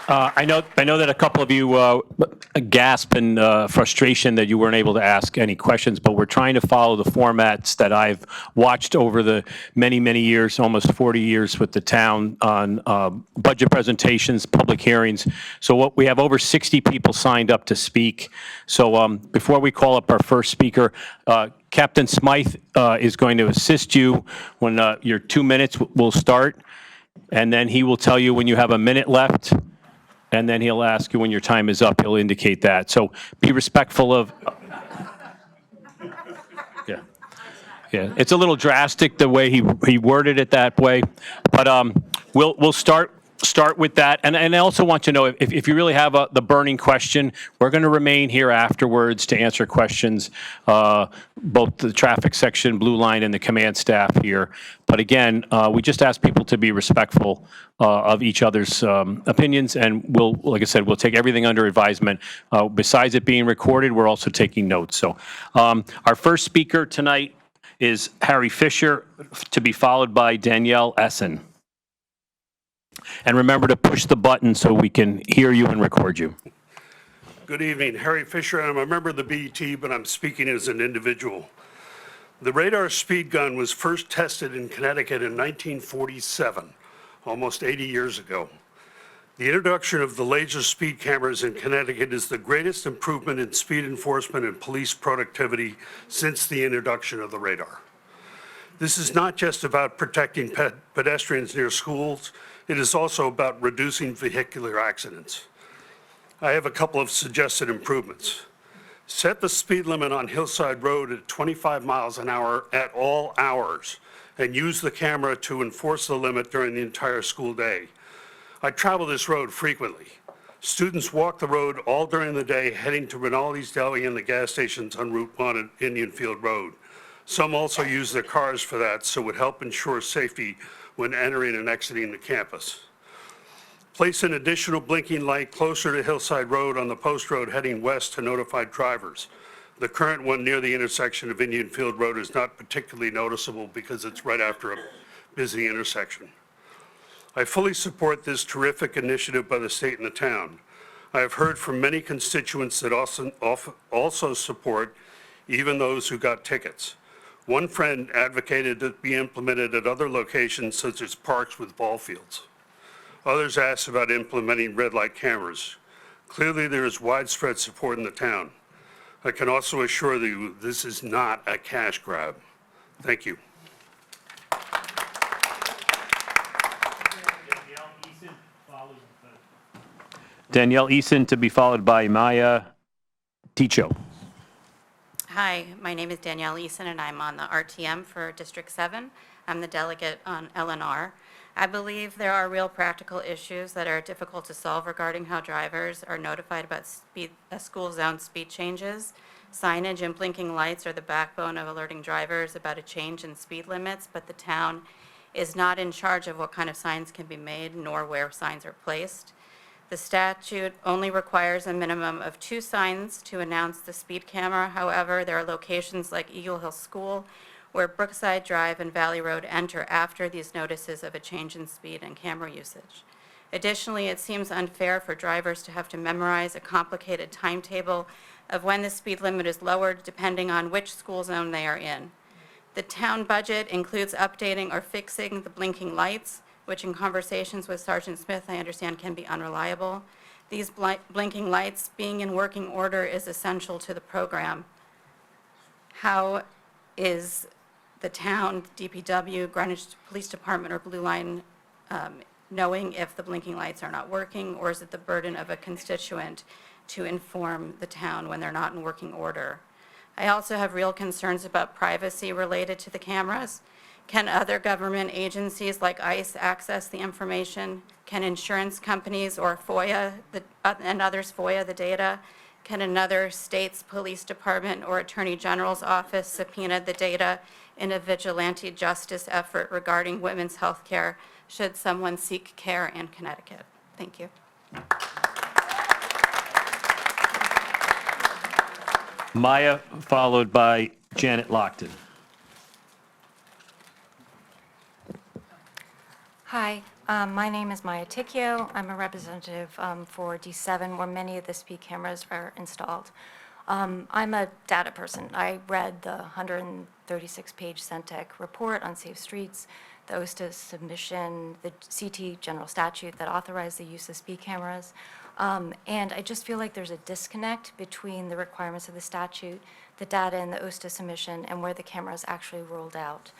Speaker 1: I know that a couple of you gasped in frustration that you weren't able to ask any questions, but we're trying to follow the formats that I've watched over the many, many years, almost 40 years with the town on budget presentations, public hearings. So we have over 60 people signed up to speak. So before we call up our first speaker, Captain Smythe is going to assist you when your 2 minutes will start, and then he will tell you when you have a minute left. And then he'll ask you when your time is up. He'll indicate that. So be respectful of. Yeah. It's a little drastic the way he worded it that way, but we'll start with that. And I also want to know if you really have the burning question, we're going to remain here afterwards to answer questions, both the traffic section, Blue Line, and the command staff here. But again, we just ask people to be respectful of each other's opinions, and like I said, we'll take everything under advisement. Besides it being recorded, we're also taking notes. So our first speaker tonight is Harry Fisher, to be followed by Danielle Essen. And remember to push the button so we can hear you and record you.
Speaker 5: Good evening, Harry Fisher. I'm a member of the BET, but I'm speaking as an individual. The radar speed gun was first tested in Connecticut in 1947, almost 80 years ago. The introduction of the laser speed cameras in Connecticut is the greatest improvement in speed enforcement and police productivity since the introduction of the radar. This is not just about protecting pedestrians near schools. It is also about reducing vehicular accidents. I have a couple of suggested improvements. Set the speed limit on Hillside Road at 25 miles an hour at all hours, and use the camera to enforce the limit during the entire school day. I travel this road frequently. Students walk the road all during the day, heading to Rinaldi's Deli and the gas stations on Route 1 at Indian Field Road. Some also use their cars for that, so it would help ensure safety when entering and exiting the campus. Place an additional blinking light closer to Hillside Road on the post road heading west to notify drivers. The current one near the intersection of Indian Field Road is not particularly noticeable because it's right after a busy intersection. I fully support this terrific initiative by the state and the town. I have heard from many constituents that also support even those who got tickets. One friend advocated that it be implemented at other locations such as parks with ball fields. Others asked about implementing red light cameras. Clearly, there is widespread support in the town. I can also assure you this is not a cash grab. Thank you.
Speaker 1: Danielle Eason to be followed by Maya Ticho.
Speaker 6: Hi, my name is Danielle Eason, and I'm on the RTM for District 7. I'm the delegate on LNR. I believe there are real practical issues that are difficult to solve regarding how drivers are notified about school zone speed changes. Signage and blinking lights are the backbone of alerting drivers about a change in speed limits, but the town is not in charge of what kind of signs can be made nor where signs are placed. The statute only requires a minimum of 2 signs to announce the speed camera. However, there are locations like Eagle Hill School where Brookside Drive and Valley Road enter after these notices of a change in speed and camera usage. Additionally, it seems unfair for drivers to have to memorize a complicated timetable of when the speed limit is lowered depending on which school zone they are in. The town budget includes updating or fixing the blinking lights, which in conversations with Sergeant Smith, I understand can be unreliable. These blinking lights being in working order is essential to the program. How is the town, DPW, Greenwich Police Department, or Blue Line knowing if the blinking lights are not working, or is it the burden of a constituent to inform the town when they're not in working order? I also have real concerns about privacy related to the cameras. Can other government agencies like ICE access the information? Can insurance companies or FOIA and others FOIA the data? Can another state's police department or attorney general's office subpoena the data in a vigilante justice effort regarding women's health care should someone seek care in Connecticut? Thank you.
Speaker 1: Maya, followed by Janet Lockton.
Speaker 7: Hi, my name is Maya Ticchio. I'm a representative for D7, where many of the speed cameras are installed. I'm a data person. I read the 136-page Centec report on safe streets, the OSTA submission, the CT general statute that authorized the use of speed cameras. And I just feel like there's a disconnect between the requirements of the statute, the data in the OSTA submission, and where the cameras actually rolled out.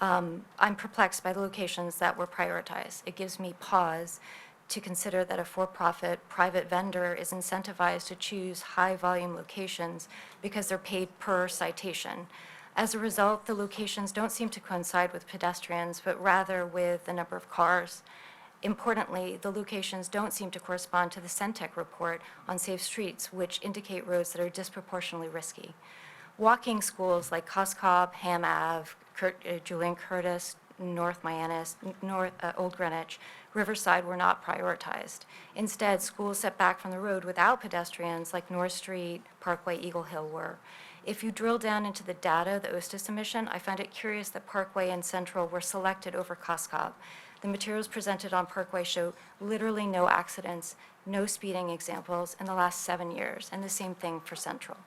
Speaker 7: I'm perplexed by the locations that were prioritized. It gives me pause to consider that a for-profit private vendor is incentivized to choose high-volume locations because they're paid per citation. As a result, the locations don't seem to coincide with pedestrians, but rather with the number of cars. Importantly, the locations don't seem to correspond to the Centec report on safe streets, which indicate roads that are disproportionately risky. Walking schools like Coscob, Ham Ave, Julian Curtis, North Miamis, Old Greenwich, Riverside were not prioritized. Instead, schools set back from the road without pedestrians like North Street, Parkway, Eagle Hill were. If you drill down into the data, the OSTA submission, I find it curious that Parkway and Central were selected over Coscob. The materials presented on Parkway show literally no accidents, no speeding examples in the last 7 years, and the same thing for Central.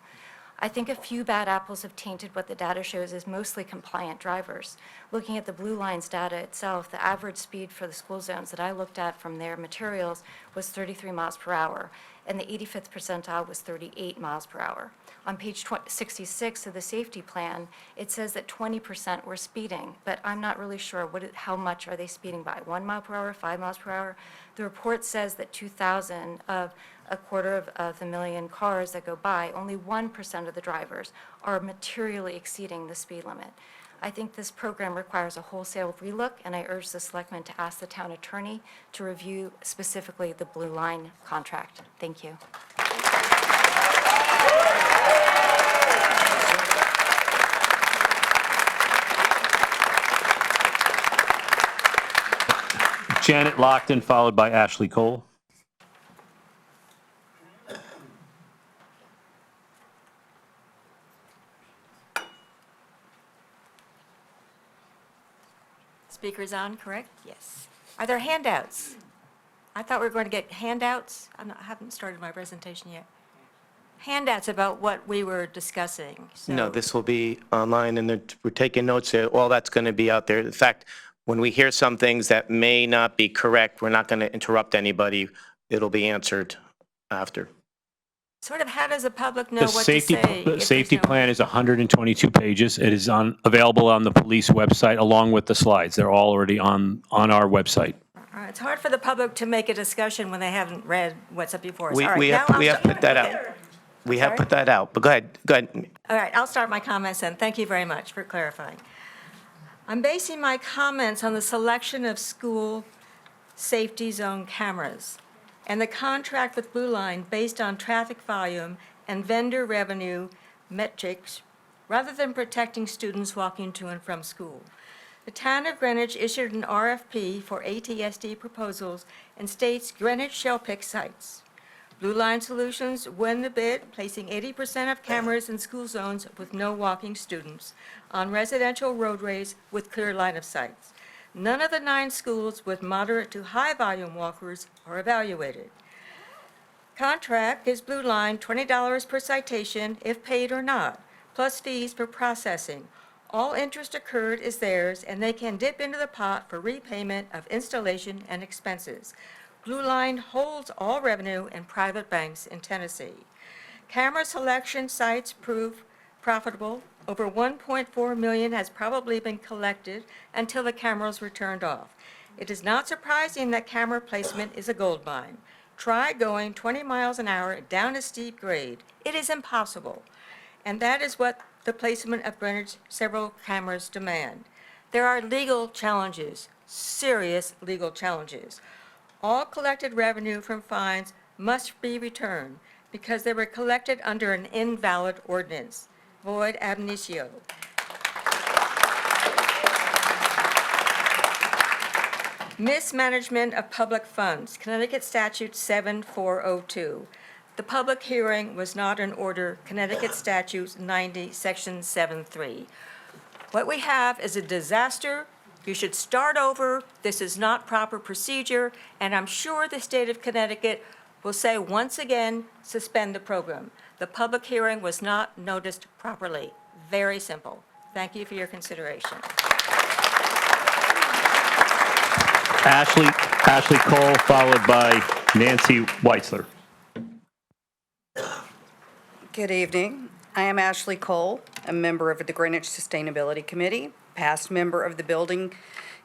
Speaker 7: I think a few bad apples have tainted what the data shows as mostly compliant drivers. Looking at the Blue Line's data itself, the average speed for the school zones that I looked at from their materials was 33 miles per hour. and the 85th percentile was 38 miles per hour. On page 66 of the safety plan, it says that 20% were speeding, but I'm not really sure how much are they speeding by, 1 mile per hour, 5 miles per hour? The report says that 2,000 of a quarter of the million cars that go by, only 1% of the drivers are materially exceeding the speed limit. I think this program requires a wholesale relook, and I urge the selectmen to ask the town attorney to review specifically the Blue Line contract. Thank you.
Speaker 1: Janet Lockton, followed by Ashley Cole.
Speaker 8: Speaker's on, correct? Yes. Are there handouts? I thought we were going to get handouts. I haven't started my presentation yet. Handouts about what we were discussing.
Speaker 2: No,
Speaker 8: So-
Speaker 2: this will be online, and we're taking notes. All that's going to be out there. In fact, when we hear some things that may not be correct, we're not going to interrupt anybody. It'll be answered after.
Speaker 8: Sort of, how does the public know
Speaker 1: The
Speaker 8: what to
Speaker 1: safety,
Speaker 8: say?
Speaker 1: the
Speaker 8: if there's
Speaker 1: safety
Speaker 8: no-
Speaker 1: plan is 122 pages. It is available on the police website along with the slides. They're all already on our website.
Speaker 8: It's hard for the public to make a discussion when they haven't read what's up before us.
Speaker 2: We
Speaker 8: All right,
Speaker 2: we
Speaker 8: now
Speaker 2: have
Speaker 8: I'll
Speaker 2: put that out. We have
Speaker 8: Sorry?
Speaker 2: put that out, but go ahead.
Speaker 8: All right, I'll start my comments then. Thank you very much for clarifying. I'm basing my comments on the selection of school safety zone cameras and the contract with Blue Line based on traffic volume and vendor revenue metrics rather than protecting students walking to and from school. The town of Greenwich issued an RFP for ATSD proposals and states Greenwich shall pick sites. Blue Line Solutions won the bid, placing 80% of cameras in school zones with no walking students on residential roadways with clear line of sight. None of the 9 schools with moderate to high volume walkers are evaluated. Contract gives Blue Line $20 per citation if paid or not, plus fees for processing. All interest accrued is theirs, and they can dip into the pot for repayment of installation and expenses. Blue Line holds all revenue in private banks in Tennessee. Camera selection sites prove profitable. Over 1.4 million has probably been collected until the cameras were turned off. It is not surprising that camera placement is a gold mine. Try going 20 miles an hour down a steep grade. It is impossible. And that is what the placement of Greenwich several cameras demand. There are legal challenges, serious legal challenges. All collected revenue from fines must be returned because they were collected under an invalid ordinance. Void ab initio. Mismanagement of public funds, Connecticut Statute 7402. The public hearing was not in order, Connecticut Statute 90, Section 7.3. What we have is a disaster. You should start over. This is not proper procedure, and I'm sure the state of Connecticut will say once again, suspend the program. The public hearing was not noticed properly. Very simple. Thank you for your consideration.
Speaker 1: Ashley Cole, followed by Nancy Weitzler.
Speaker 9: Good evening. I am Ashley Cole, a member of the Greenwich Sustainability Committee, past member of the Building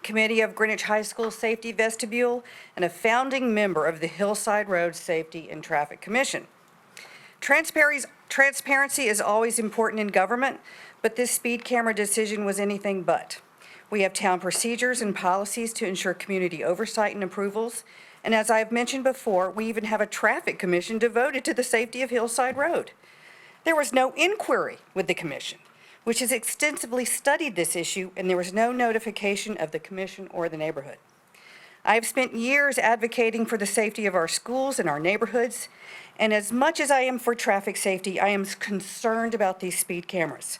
Speaker 9: Committee of Greenwich High School Safety Vestibule, and a founding member of the Hillside Road Safety and Traffic Commission. Transparency is always important in government, but this speed camera decision was anything but. We have town procedures and policies to ensure community oversight and approvals, and as I've mentioned before, we even have a traffic commission devoted to the safety of Hillside Road. There was no inquiry with the commission, which has extensively studied this issue, and there was no notification of the commission or the neighborhood. I have spent years advocating for the safety of our schools and our neighborhoods, and as much as I am for traffic safety, I am concerned about these speed cameras.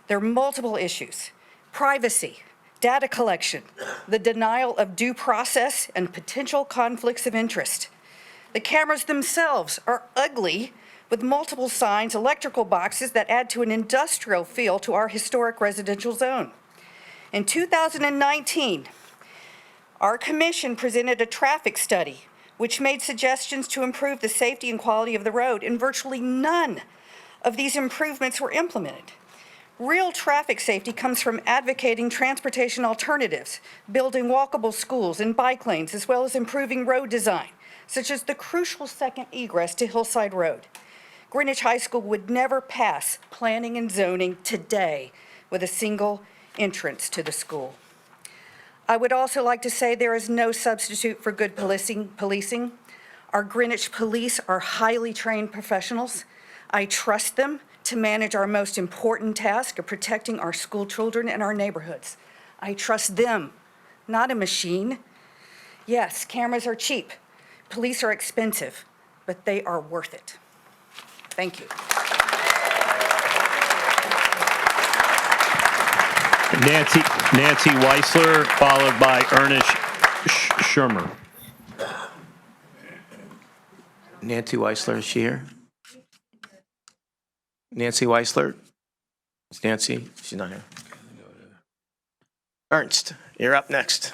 Speaker 9: There are multiple issues: privacy, data collection, the denial of due process, and potential conflicts of interest. The cameras themselves are ugly, with multiple signs, electrical boxes that add to an industrial feel to our historic residential zone. In 2019, our commission presented a traffic study which made suggestions to improve the safety and quality of the road, and virtually none of these improvements were implemented. Real traffic safety comes from advocating transportation alternatives, building walkable schools and bike lanes, as well as improving road design, such as the crucial second egress to Hillside Road. Greenwich High School would never pass planning and zoning today with a single entrance to the school. I would also like to say there is no substitute for good policing. Our Greenwich police are highly trained professionals. I trust them to manage our most important task of protecting our school children and our neighborhoods. I trust them, not a machine. Yes, cameras are cheap. Police are expensive, but they are worth it. Thank you.
Speaker 1: Nancy Weissler, followed by Ernest Schirmer.
Speaker 2: Nancy Weissler, is she here? Nancy Weissler? Is Nancy? She's not here. Ernst, you're up next.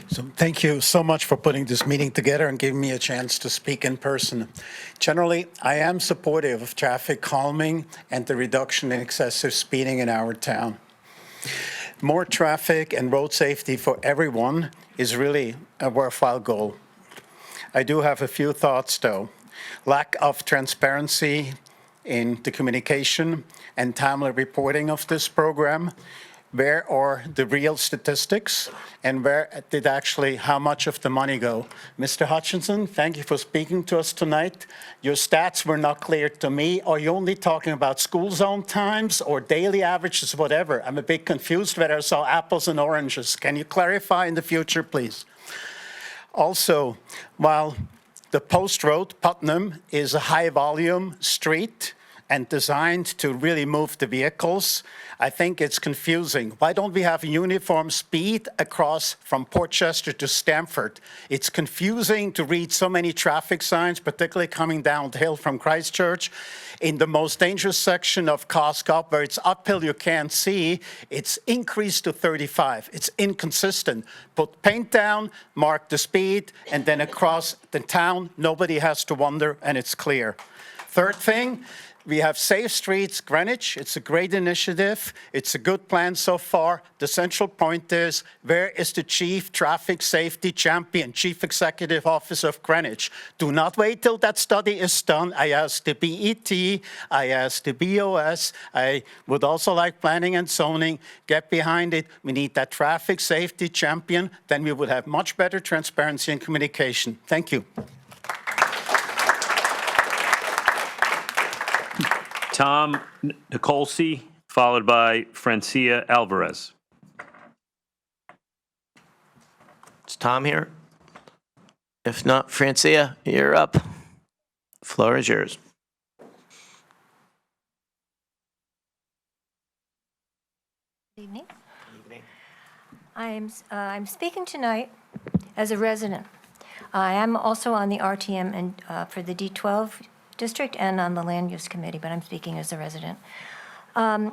Speaker 10: So thank you so much for putting this meeting together and giving me a chance to speak in person. Generally, I am supportive of traffic calming and the reduction in excessive speeding in our town. More traffic and road safety for everyone is really a worthwhile goal. I do have a few thoughts, though. Lack of transparency in the communication and timely reporting of this program. Where are the real statistics, and where did actually how much of the money go? Mr. Hutchinson, thank you for speaking to us tonight. Your stats were not clear to me. Are you only talking about school zone times or daily averages, whatever? I'm a bit confused whether I saw apples and oranges. Can you clarify in the future, please? Also, while the Post Road, Putnam, is a high-volume street and designed to really move the vehicles, I think it's confusing. Why don't we have a uniform speed across from Portchester to Stamford? It's confusing to read so many traffic signs, particularly coming down the hill from Christchurch. In the most dangerous section of Coscop, where it's uphill you can't see, it's increased to 35. It's inconsistent. Put paint down, mark the speed, and then across the town, nobody has to wonder, and it's clear. Third thing, we have Safe Streets Greenwich. It's a great initiative. It's a good plan so far. The central point is, where is the Chief Traffic Safety Champion, Chief Executive Officer of Greenwich? Do not wait till that study is done. I asked the BET, I asked the BOS, I would also like planning and zoning, get behind it. We need that traffic safety champion, then we would have much better transparency and communication. Thank you.
Speaker 1: Tom Nicolsi, followed by Francia Alvarez.
Speaker 2: Is Tom here? If not, Francia, you're up. Floor is yours.
Speaker 7: Good evening. I'm speaking tonight as a resident. I am also on the RTM and for the D12 district and on the land use committee, but I'm speaking as a resident. My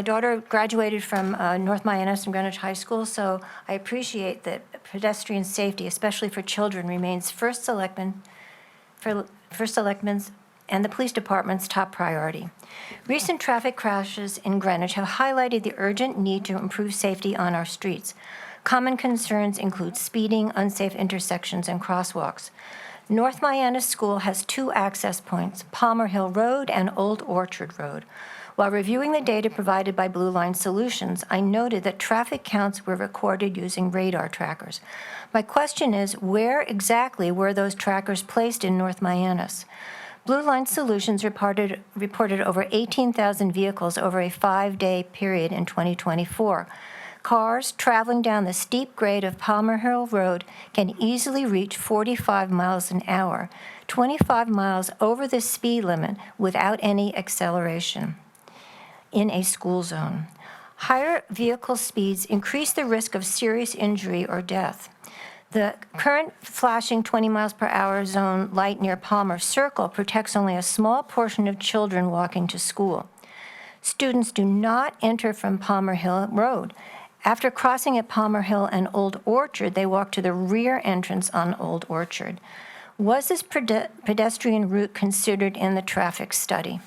Speaker 7: daughter graduated from North Mianus and Greenwich High School, so I appreciate that pedestrian safety, especially for children, remains first selectmen's and the police department's top priority. Recent traffic crashes in Greenwich have highlighted the urgent need to improve safety on our streets. Common concerns include speeding, unsafe intersections, and crosswalks. North Mianus School has two access points, Palmer Hill Road and Old Orchard Road. While reviewing the data provided by Blue Line Solutions, I noted that traffic counts were recorded using radar trackers. My question is, where exactly were those trackers placed in North Mianus? Blue Line Solutions reported over 18,000 vehicles over a 5-day period in 2024. Cars traveling down the steep grade of Palmer Hill Road can easily reach 45 miles an hour, 25 miles over the speed limit without any acceleration in a school zone. Higher vehicle speeds increase the risk of serious injury or death. The current flashing 20 miles per hour zone light near Palmer Circle protects only a small portion of children walking to school. Students do not enter from Palmer Hill Road. After crossing at Palmer Hill and Old Orchard, they walk to the rear entrance on Old Orchard. Was this pedestrian route considered in the traffic study?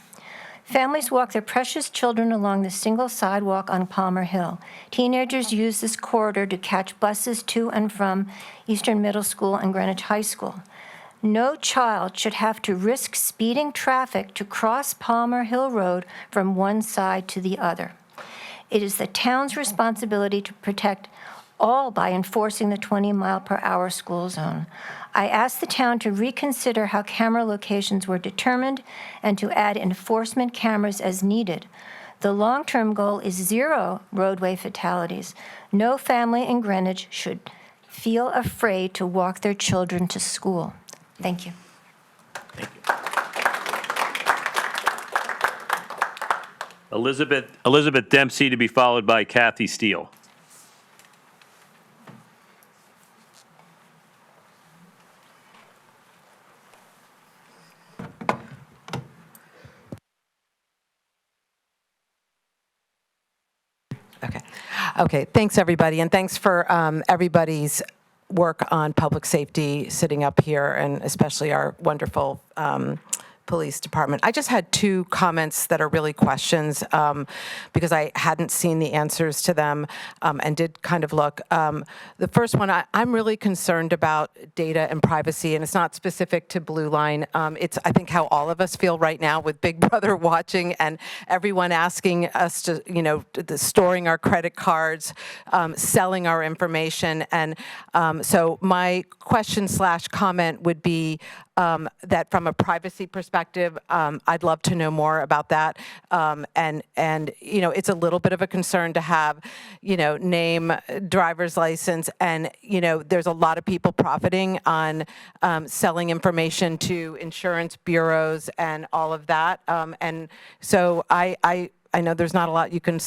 Speaker 7: Families walk their precious children along the single sidewalk on Palmer Hill. Teenagers use this corridor to catch buses to and from Eastern Middle School and Greenwich High School. No child should have to risk speeding traffic to cross Palmer Hill Road from one side to the other. It is the town's responsibility to protect all by enforcing the 20-mile-per-hour school zone. I ask the town to reconsider how camera locations were determined and to add enforcement cameras as needed. The long-term goal is 0 roadway fatalities. No family in Greenwich should feel afraid to walk their children to school. Thank you.
Speaker 1: Elizabeth Dempsey to be followed by Kathy Steele.
Speaker 11: Okay, thanks, everybody, and thanks for everybody's work on public safety sitting up here, and especially our wonderful police department. I just had 2 comments that are really questions because I hadn't seen the answers to them and did kind of look. The first one, I'm really concerned about data and privacy, and it's not specific to Blue Line. It's, I think, how all of us feel right now with Big Brother watching and everyone asking us to, storing our credit cards, selling our information. And so my question/comment would be that from a privacy perspective, I'd love to know more about that. And it's a little bit of a concern to have, name, driver's license, and, there's a lot of people profiting on selling information to insurance bureaus and all of that. And so I know there's not a lot you can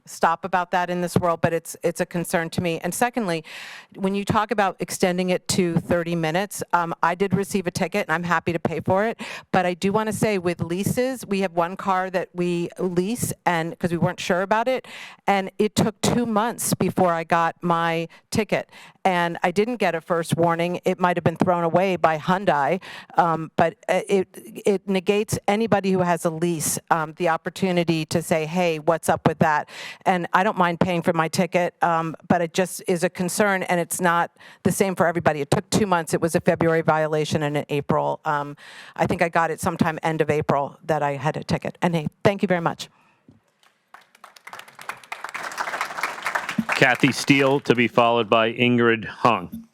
Speaker 11: stop about that in this world, but it's a concern to me. And secondly, when you talk about extending it to 30 minutes, I did receive a ticket and I'm happy to pay for it. But I do want to say with leases, we have one car that we lease and because we weren't sure about it. And it took 2 months before I got my ticket. And I didn't get a first warning. It might have been thrown away by Hyundai, but it negates anybody who has a lease the opportunity to say, hey, what's up with that? And I don't mind paying for my ticket, but it just is a concern, and it's not the same for everybody. It took 2 months. It was a February violation, and in April, I think I got it sometime end of April that I had a ticket. And hey, thank you very much.
Speaker 1: Kathy Steele to be followed by Ingrid Hung.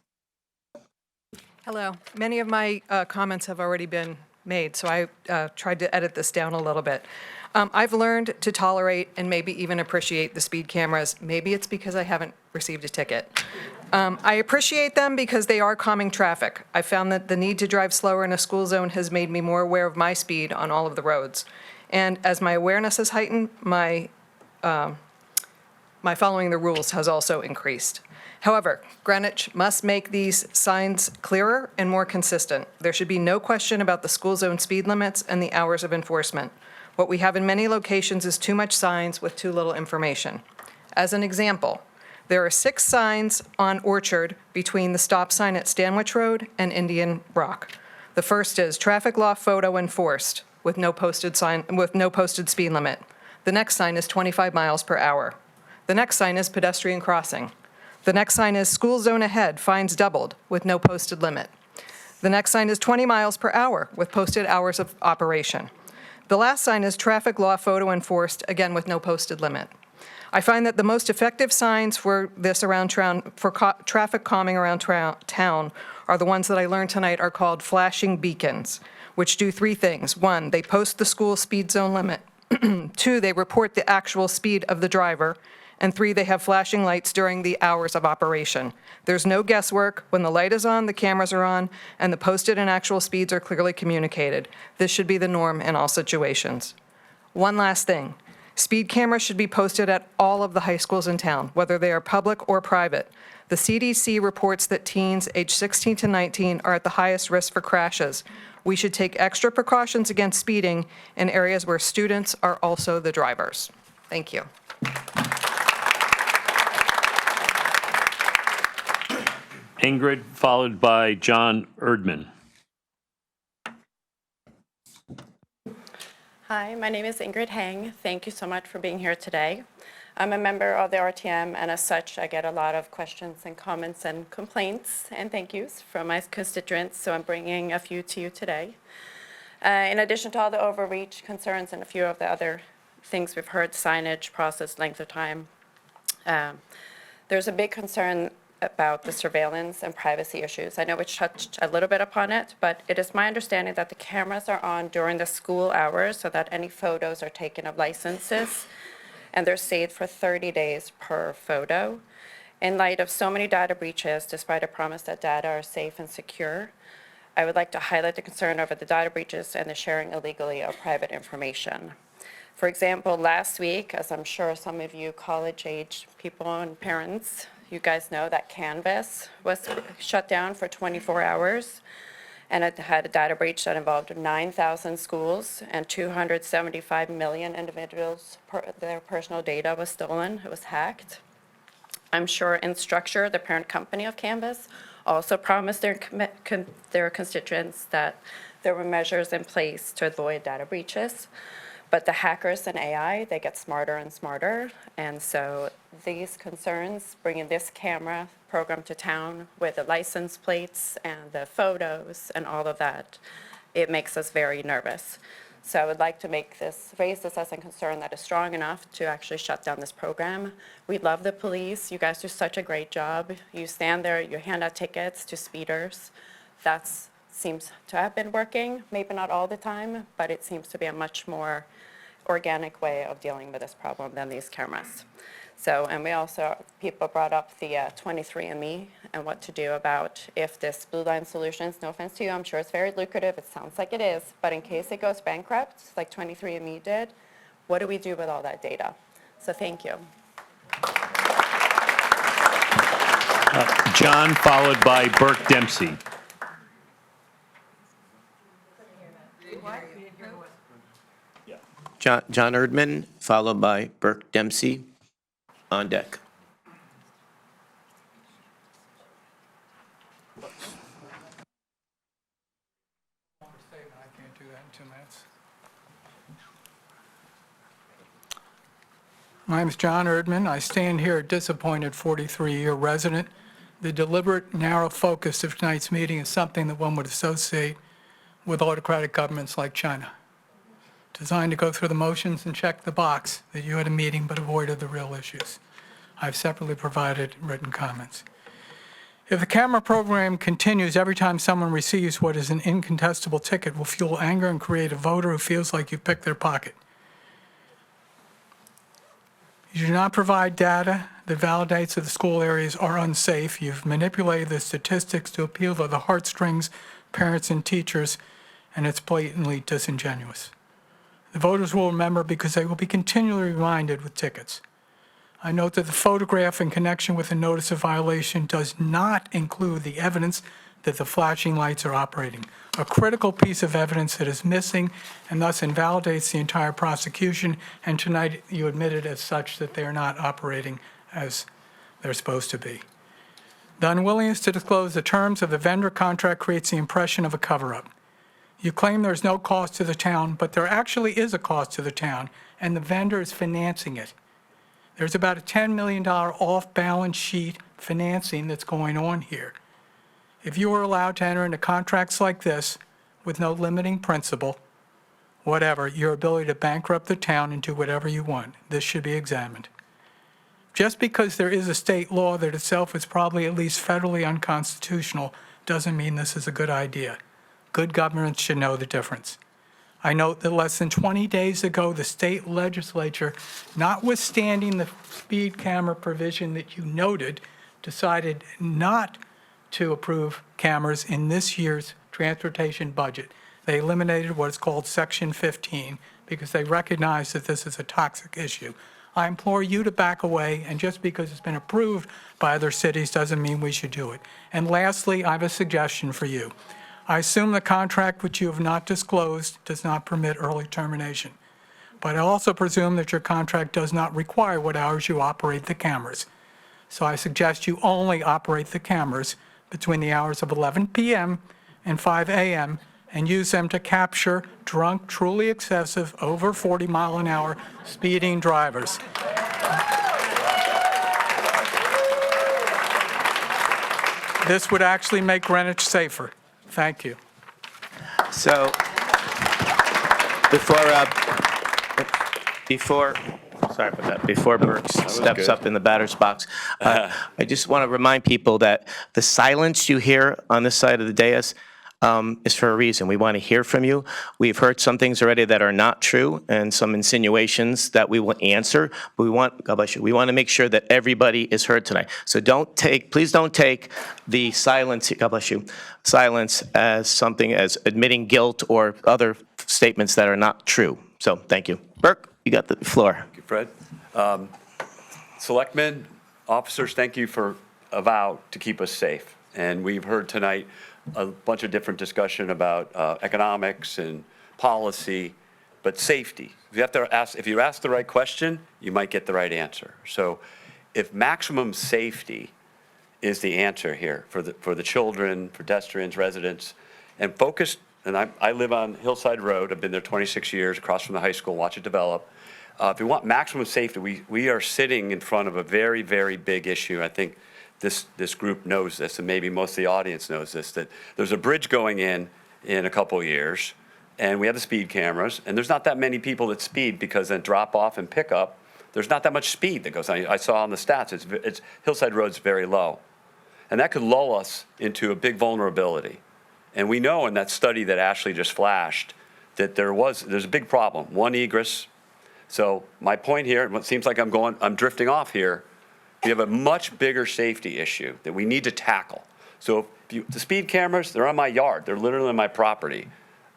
Speaker 12: Hello. Many of my comments have already been made, so I tried to edit this down a little bit. I've learned to tolerate and maybe even appreciate the speed cameras. Maybe it's because I haven't received a ticket. I appreciate them because they are calming traffic. I found that the need to drive slower in a school zone has made me more aware of my speed on all of the roads. And as my awareness has heightened, my following the rules has also increased. However, Greenwich must make these signs clearer and more consistent. There should be no question about the school zone speed limits and the hours of enforcement. What we have in many locations is too much signs with too little information. As an example, there are 6 signs on Orchard between the stop sign at Stanwich Road and Indian Rock. The first is traffic law photo enforced with no posted speed limit. The next sign is 25 miles per hour. The next sign is pedestrian crossing. The next sign is school zone ahead, fines doubled, with no posted limit. The next sign is 20 miles per hour with posted hours of operation. The last sign is traffic law photo enforced, again with no posted limit. I find that the most effective signs for this around town, for traffic calming around town, are the ones that I learned tonight are called flashing beacons, which do 3 things. 1, they post the school speed zone limit. 2, they report the actual speed of the driver. And 3, they have flashing lights during the hours of operation. There's no guesswork. When the light is on, the cameras are on, and the posted and actual speeds are clearly communicated. This should be the norm in all situations. One last thing. Speed cameras should be posted at all of the high schools in town, whether they are public or private. The CDC reports that teens aged 16 to 19 are at the highest risk for crashes. We should take extra precautions against speeding in areas where students are also the drivers. Thank you.
Speaker 1: Ingrid, followed by John Erdman.
Speaker 6: Hi, my name is Ingrid Hang. Thank you so much for being here today. I'm a member of the RTM, and as such, I get a lot of questions and comments and complaints and thank yous from my constituents, so I'm bringing a few to you today. In addition to all the overreach concerns and a few of the other things we've heard, signage, process, length of time, there's a big concern about the surveillance and privacy issues. I know we touched a little bit upon it, but it is my understanding that the cameras are on during the school hours so that any photos are taken of licenses, and they're saved for 30 days per photo. In light of so many data breaches, despite a promise that data are safe and secure, I would like to highlight the concern over the data breaches and the sharing illegally of private information. For example, last week, as I'm sure some of you college-age people and parents, you guys know that Canvas was shut down for 24 hours, and it had a data breach that involved 9,000 schools and 275 million individuals. Their personal data was stolen, it was hacked. I'm sure Instructure, the parent company of Canvas, also promised their constituents that there were measures in place to avoid data breaches. But the hackers and AI, they get smarter and smarter. And so these concerns, bringing this camera program to town with the license plates and the photos and all of that, it makes us very nervous. So I would like to raise this as a concern that is strong enough to actually shut down this program. We love the police. You guys do such a great job. You stand there, you hand out tickets to speeders. That seems to have been working, maybe not all the time, but it seems to be a much more organic way of dealing with this problem than these cameras. So, and we also, people brought up the 23andMe and what to do about if this Blue Line Solutions, no offense to you, I'm sure it's very lucrative, it sounds like it is, but in case it goes bankrupt, like 23andMe did, what do we do with all that data? So thank you.
Speaker 1: John, followed by Burke Dempsey.
Speaker 2: John Erdman, followed by Burke Dempsey, on deck.
Speaker 13: I can't do that in 2 minutes. My name is John Erdman. I stand here a disappointed 43-year resident. The deliberate, narrow focus of tonight's meeting is something that one would associate with autocratic governments like China, designed to go through the motions and check the box that you had a meeting but avoided the real issues. I've separately provided written comments. If the camera program continues, every time someone receives what is an incontestable ticket will fuel anger and create a voter who feels like you picked their pocket. You do not provide data that validates that the school areas are unsafe. You've manipulated the statistics to appeal to the heartstrings, parents and teachers, and it's blatantly disingenuous. The voters will remember because they will be continually reminded with tickets. I note that the photograph in connection with the notice of violation does not include the evidence that the flashing lights are operating, a critical piece of evidence that is missing and thus invalidates the entire prosecution, and tonight you admitted as such that they are not operating as they're supposed to be. The unwillingness to disclose the terms of the vendor contract creates the impression of a cover-up. You claim there's no cost to the town, but there actually is a cost to the town, and the vendor is financing it. There's about a $10 million off-balance sheet financing that's going on here. If you were allowed to enter into contracts like this with no limiting principle, whatever, your ability to bankrupt the town and do whatever you want, this should be examined. Just because there is a state law that itself is probably at least federally unconstitutional doesn't mean this is a good idea. Good governments should know the difference. I note that less than 20 days ago, the state legislature, notwithstanding the speed camera provision that you noted, decided not to approve cameras in this year's transportation budget. They eliminated what is called Section 15, because they recognize that this is a toxic issue. I implore you to back away, and just because it's been approved by other cities doesn't mean we should do it. And lastly, I have a suggestion for you. I assume the contract which you have not disclosed does not permit early termination. But I also presume that your contract does not require what hours you operate the cameras. So I suggest you only operate the cameras between the hours of 11 p.m. and 5 a.m. and use them to capture drunk, truly excessive, over 40-mile-an-hour speeding drivers. This would actually make Greenwich safer. Thank you.
Speaker 2: So before Burke steps up in the batter's box, I just want to remind people that the silence you hear on this side of the dais is for a reason. We want to hear from you. We've heard some things already that are not true and some insinuations that we will answer, but we want, God bless you, we want to make sure that everybody is heard tonight. So please don't take the silence, God bless you, silence as something as admitting guilt or other statements that are not true. So thank you. Burke, you got the floor.
Speaker 14: Thank you, Fred. Selectmen, officers, thank you for a vow to keep us safe. And we've heard tonight a bunch of different discussion about economics and policy, but safety. If you ask the right question, you might get the right answer. So if maximum safety is the answer here for the children, pedestrians, residents, and focused, and I live on Hillside Road. I've been there 26 years, across from the high school, watch it develop. If you want maximum safety, we are sitting in front of a very, very big issue. I think this group knows this, and maybe most of the audience knows this, that there's a bridge going in a couple of years, and we have the speed cameras, and there's not that many people that speed because then drop off and pick up. There's not that much speed that goes on. I saw on the stats, it's Hillside Road's very low. And that could lull us into a big vulnerability. And we know in that study that Ashley just flashed that there's a big problem, one egress. So my point here, it seems like I'm drifting off here. We have a much bigger safety issue that we need to tackle. So the speed cameras, they're on my yard. They're literally on my property.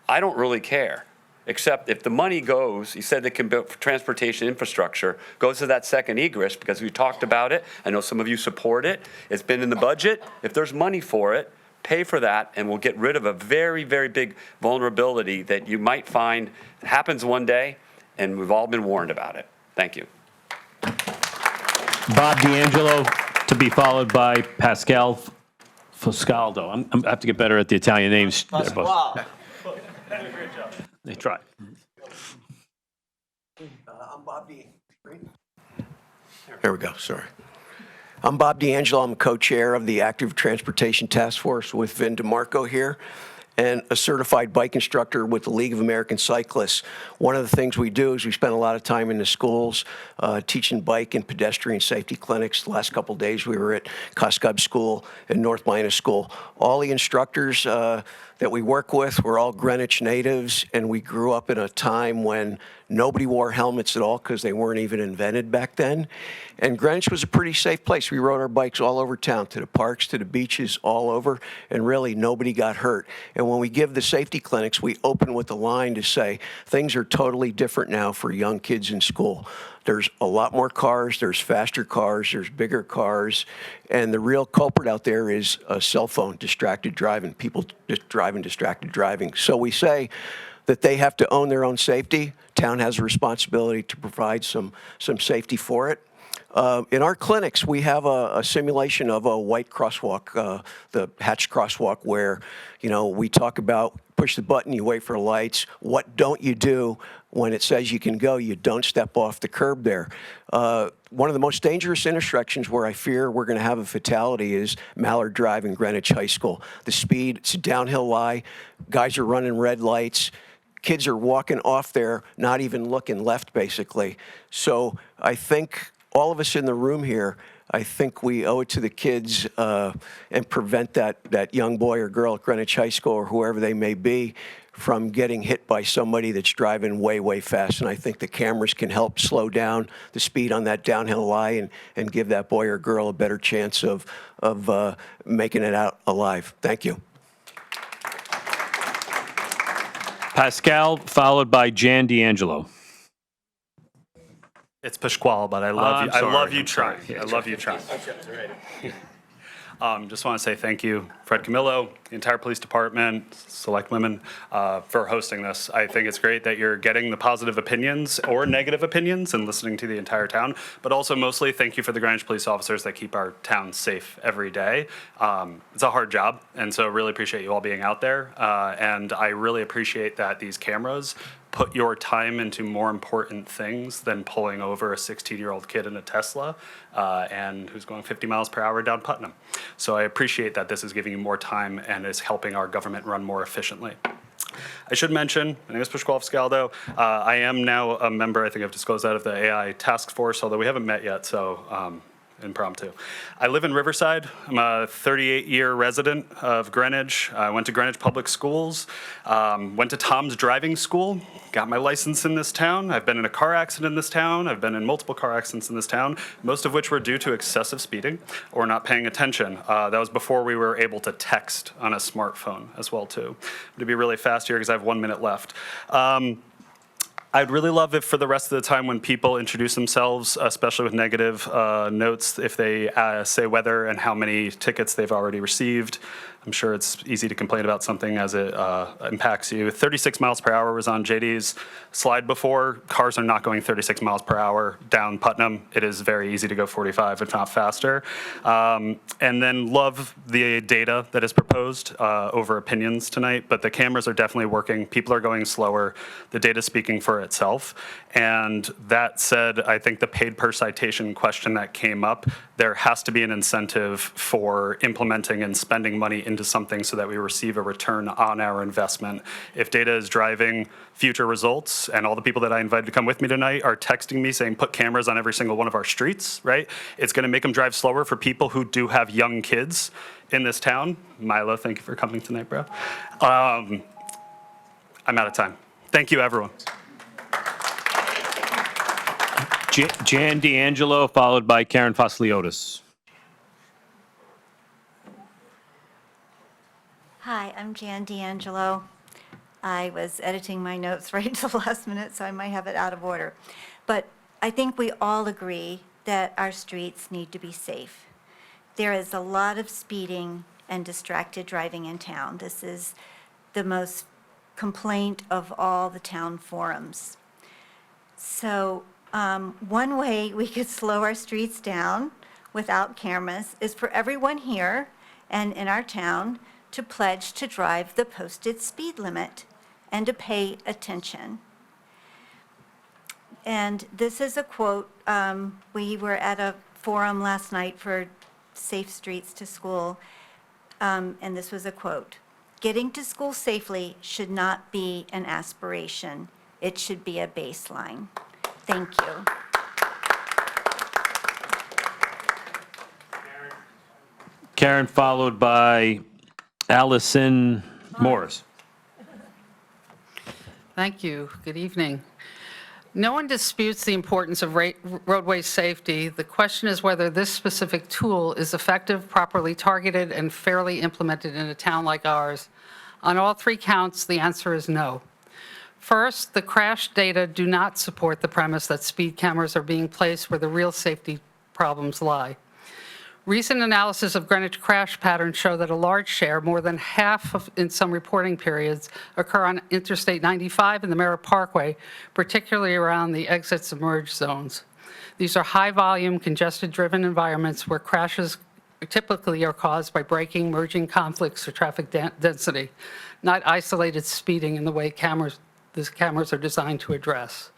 Speaker 14: I don't really care, except if the money goes, he said it can build transportation infrastructure, goes to that second egress because we talked about it. I know some of you support it. It's been in the budget. If there's money for it, pay for that, and we'll get rid of a very, very big vulnerability that you might find happens one day, and we've all been warned about it. Thank you.
Speaker 1: Bob D'Angelo, to be followed by Pascal Foscaldo. I have to get better at the Italian names.
Speaker 15: Pasquale.
Speaker 1: They try.
Speaker 15: I'm Bob D'Angelo. There we go, sorry. I'm Bob D'Angelo. I'm co-chair of the Active Transportation Task Force with Vin DeMarco here, and a certified bike instructor with the League of American Cyclists. One of the things we do is we spend a lot of time in the schools teaching bike and pedestrian safety clinics. The last couple of days we were at Coscob School and North Minas School. All the instructors that we work with were all Greenwich natives, and we grew up in a time when nobody wore helmets at all because they weren't even invented back then. And Greenwich was a pretty safe place. We rode our bikes all over town, to the parks, to the beaches, all over, and really nobody got hurt. And when we give the safety clinics, we open with a line to say things are totally different now for young kids in school. There's a lot more cars, there's faster cars, there's bigger cars, and the real culprit out there is a cell phone, distracted driving, people just driving distracted driving. So we say that they have to own their own safety. Town has a responsibility to provide some safety for it. In our clinics, we have a simulation of a white crosswalk, the hatched crosswalk, where, we talk about push the button, you wait for lights. What don't you do when it says you can go? You don't step off the curb there. One of the most dangerous intersections where I fear we're going to have a fatality is Mallard Drive in Greenwich High School. The speed, it's a downhill lie. Guys are running red lights. Kids are walking off there, not even looking left, basically. So I think all of us in the room here, I think we owe it to the kids and prevent that young boy or girl at Greenwich High School or whoever they may be from getting hit by somebody that's driving way, way fast. And I think the cameras can help slow down the speed on that downhill lie and give that boy or girl a better chance of making it out alive. Thank you.
Speaker 1: Pascal, followed by Jan D'Angelo.
Speaker 16: It's Pasquale, but I love you. I love you trying. I love you trying. Just want to say thank you, Fred Camillo, the entire police department, select women, for hosting this. I think it's great that you're getting the positive opinions or negative opinions and listening to the entire town, but also mostly thank you for the Greenwich police officers that keep our town safe every day. It's a hard job, and so really appreciate you all being out there. And I really appreciate that these cameras put your time into more important things than pulling over a 16-year-old kid in a Tesla and who's going 50 miles per hour down Putnam. So I appreciate that this is giving you more time and is helping our government run more efficiently. I should mention, my name is Pasquale Fiscaldo. I am now a member, I think I've disclosed that, of the AI task force, although we haven't met yet, so impromptu. I live in Riverside. I'm a 38-year resident of Greenwich. I went to Greenwich Public Schools, went to Tom's Driving School, got my license in this town. I've been in a car accident in this town. I've been in multiple car accidents in this town, most of which were due to excessive speeding or not paying attention. That was before we were able to text on a smartphone as well, too. I'm going to be really fast here because I have 1 minute left. I'd really love if for the rest of the time when people introduce themselves, especially with negative notes, if they say whether and how many tickets they've already received. I'm sure it's easy to complain about something as it impacts you. 36 miles per hour was on JD's slide before. Cars are not going 36 miles per hour down Putnam. It is very easy to go 45, if not faster. And then love the data that is proposed over opinions tonight, but the cameras are definitely working. People are going slower. The data is speaking for itself. And that said, I think the paid per citation question that came up, there has to be an incentive for implementing and spending money into something so that we receive a return on our investment. If data is driving future results, and all the people that I invited to come with me tonight are texting me saying put cameras on every single one of our streets, right? It's going to make them drive slower for people who do have young kids in this town. Milo, thank you for coming tonight, bro. I'm out of time. Thank you, everyone.
Speaker 1: Jan D'Angelo, followed by Karen Fasliotis.
Speaker 17: Hi, I'm Jan D'Angelo. I was editing my notes right to the last minute, so I might have it out of order. But I think we all agree that our streets need to be safe. There is a lot of speeding and distracted driving in town. This is the most complaint of all the town forums. So one way we could slow our streets down without cameras is for everyone here and in our town to pledge to drive the posted speed limit and to pay attention. And this is a quote. We were at a forum last night for Safe Streets to School, and this was a quote. "Getting to school safely should not be an aspiration. It should be a baseline." Thank you.
Speaker 1: Karen, followed by Allison Morris.
Speaker 18: Thank you. Good evening. No one disputes the importance of roadway safety. The question is whether this specific tool is effective, properly targeted, and fairly implemented in a town like ours. On all three counts, the answer is no. First, the crash data do not support the premise that speed cameras are being placed where the real safety problems lie. Recent analysis of Greenwich crash patterns show that a large share, more than half of, in some reporting periods, occur on Interstate 95 and the Merritt Parkway, particularly around the exit-submerged zones. These are high-volume, congested-driven environments where crashes typically are caused by braking, merging conflicts, or traffic density, not isolated speeding in the way these cameras are designed to address.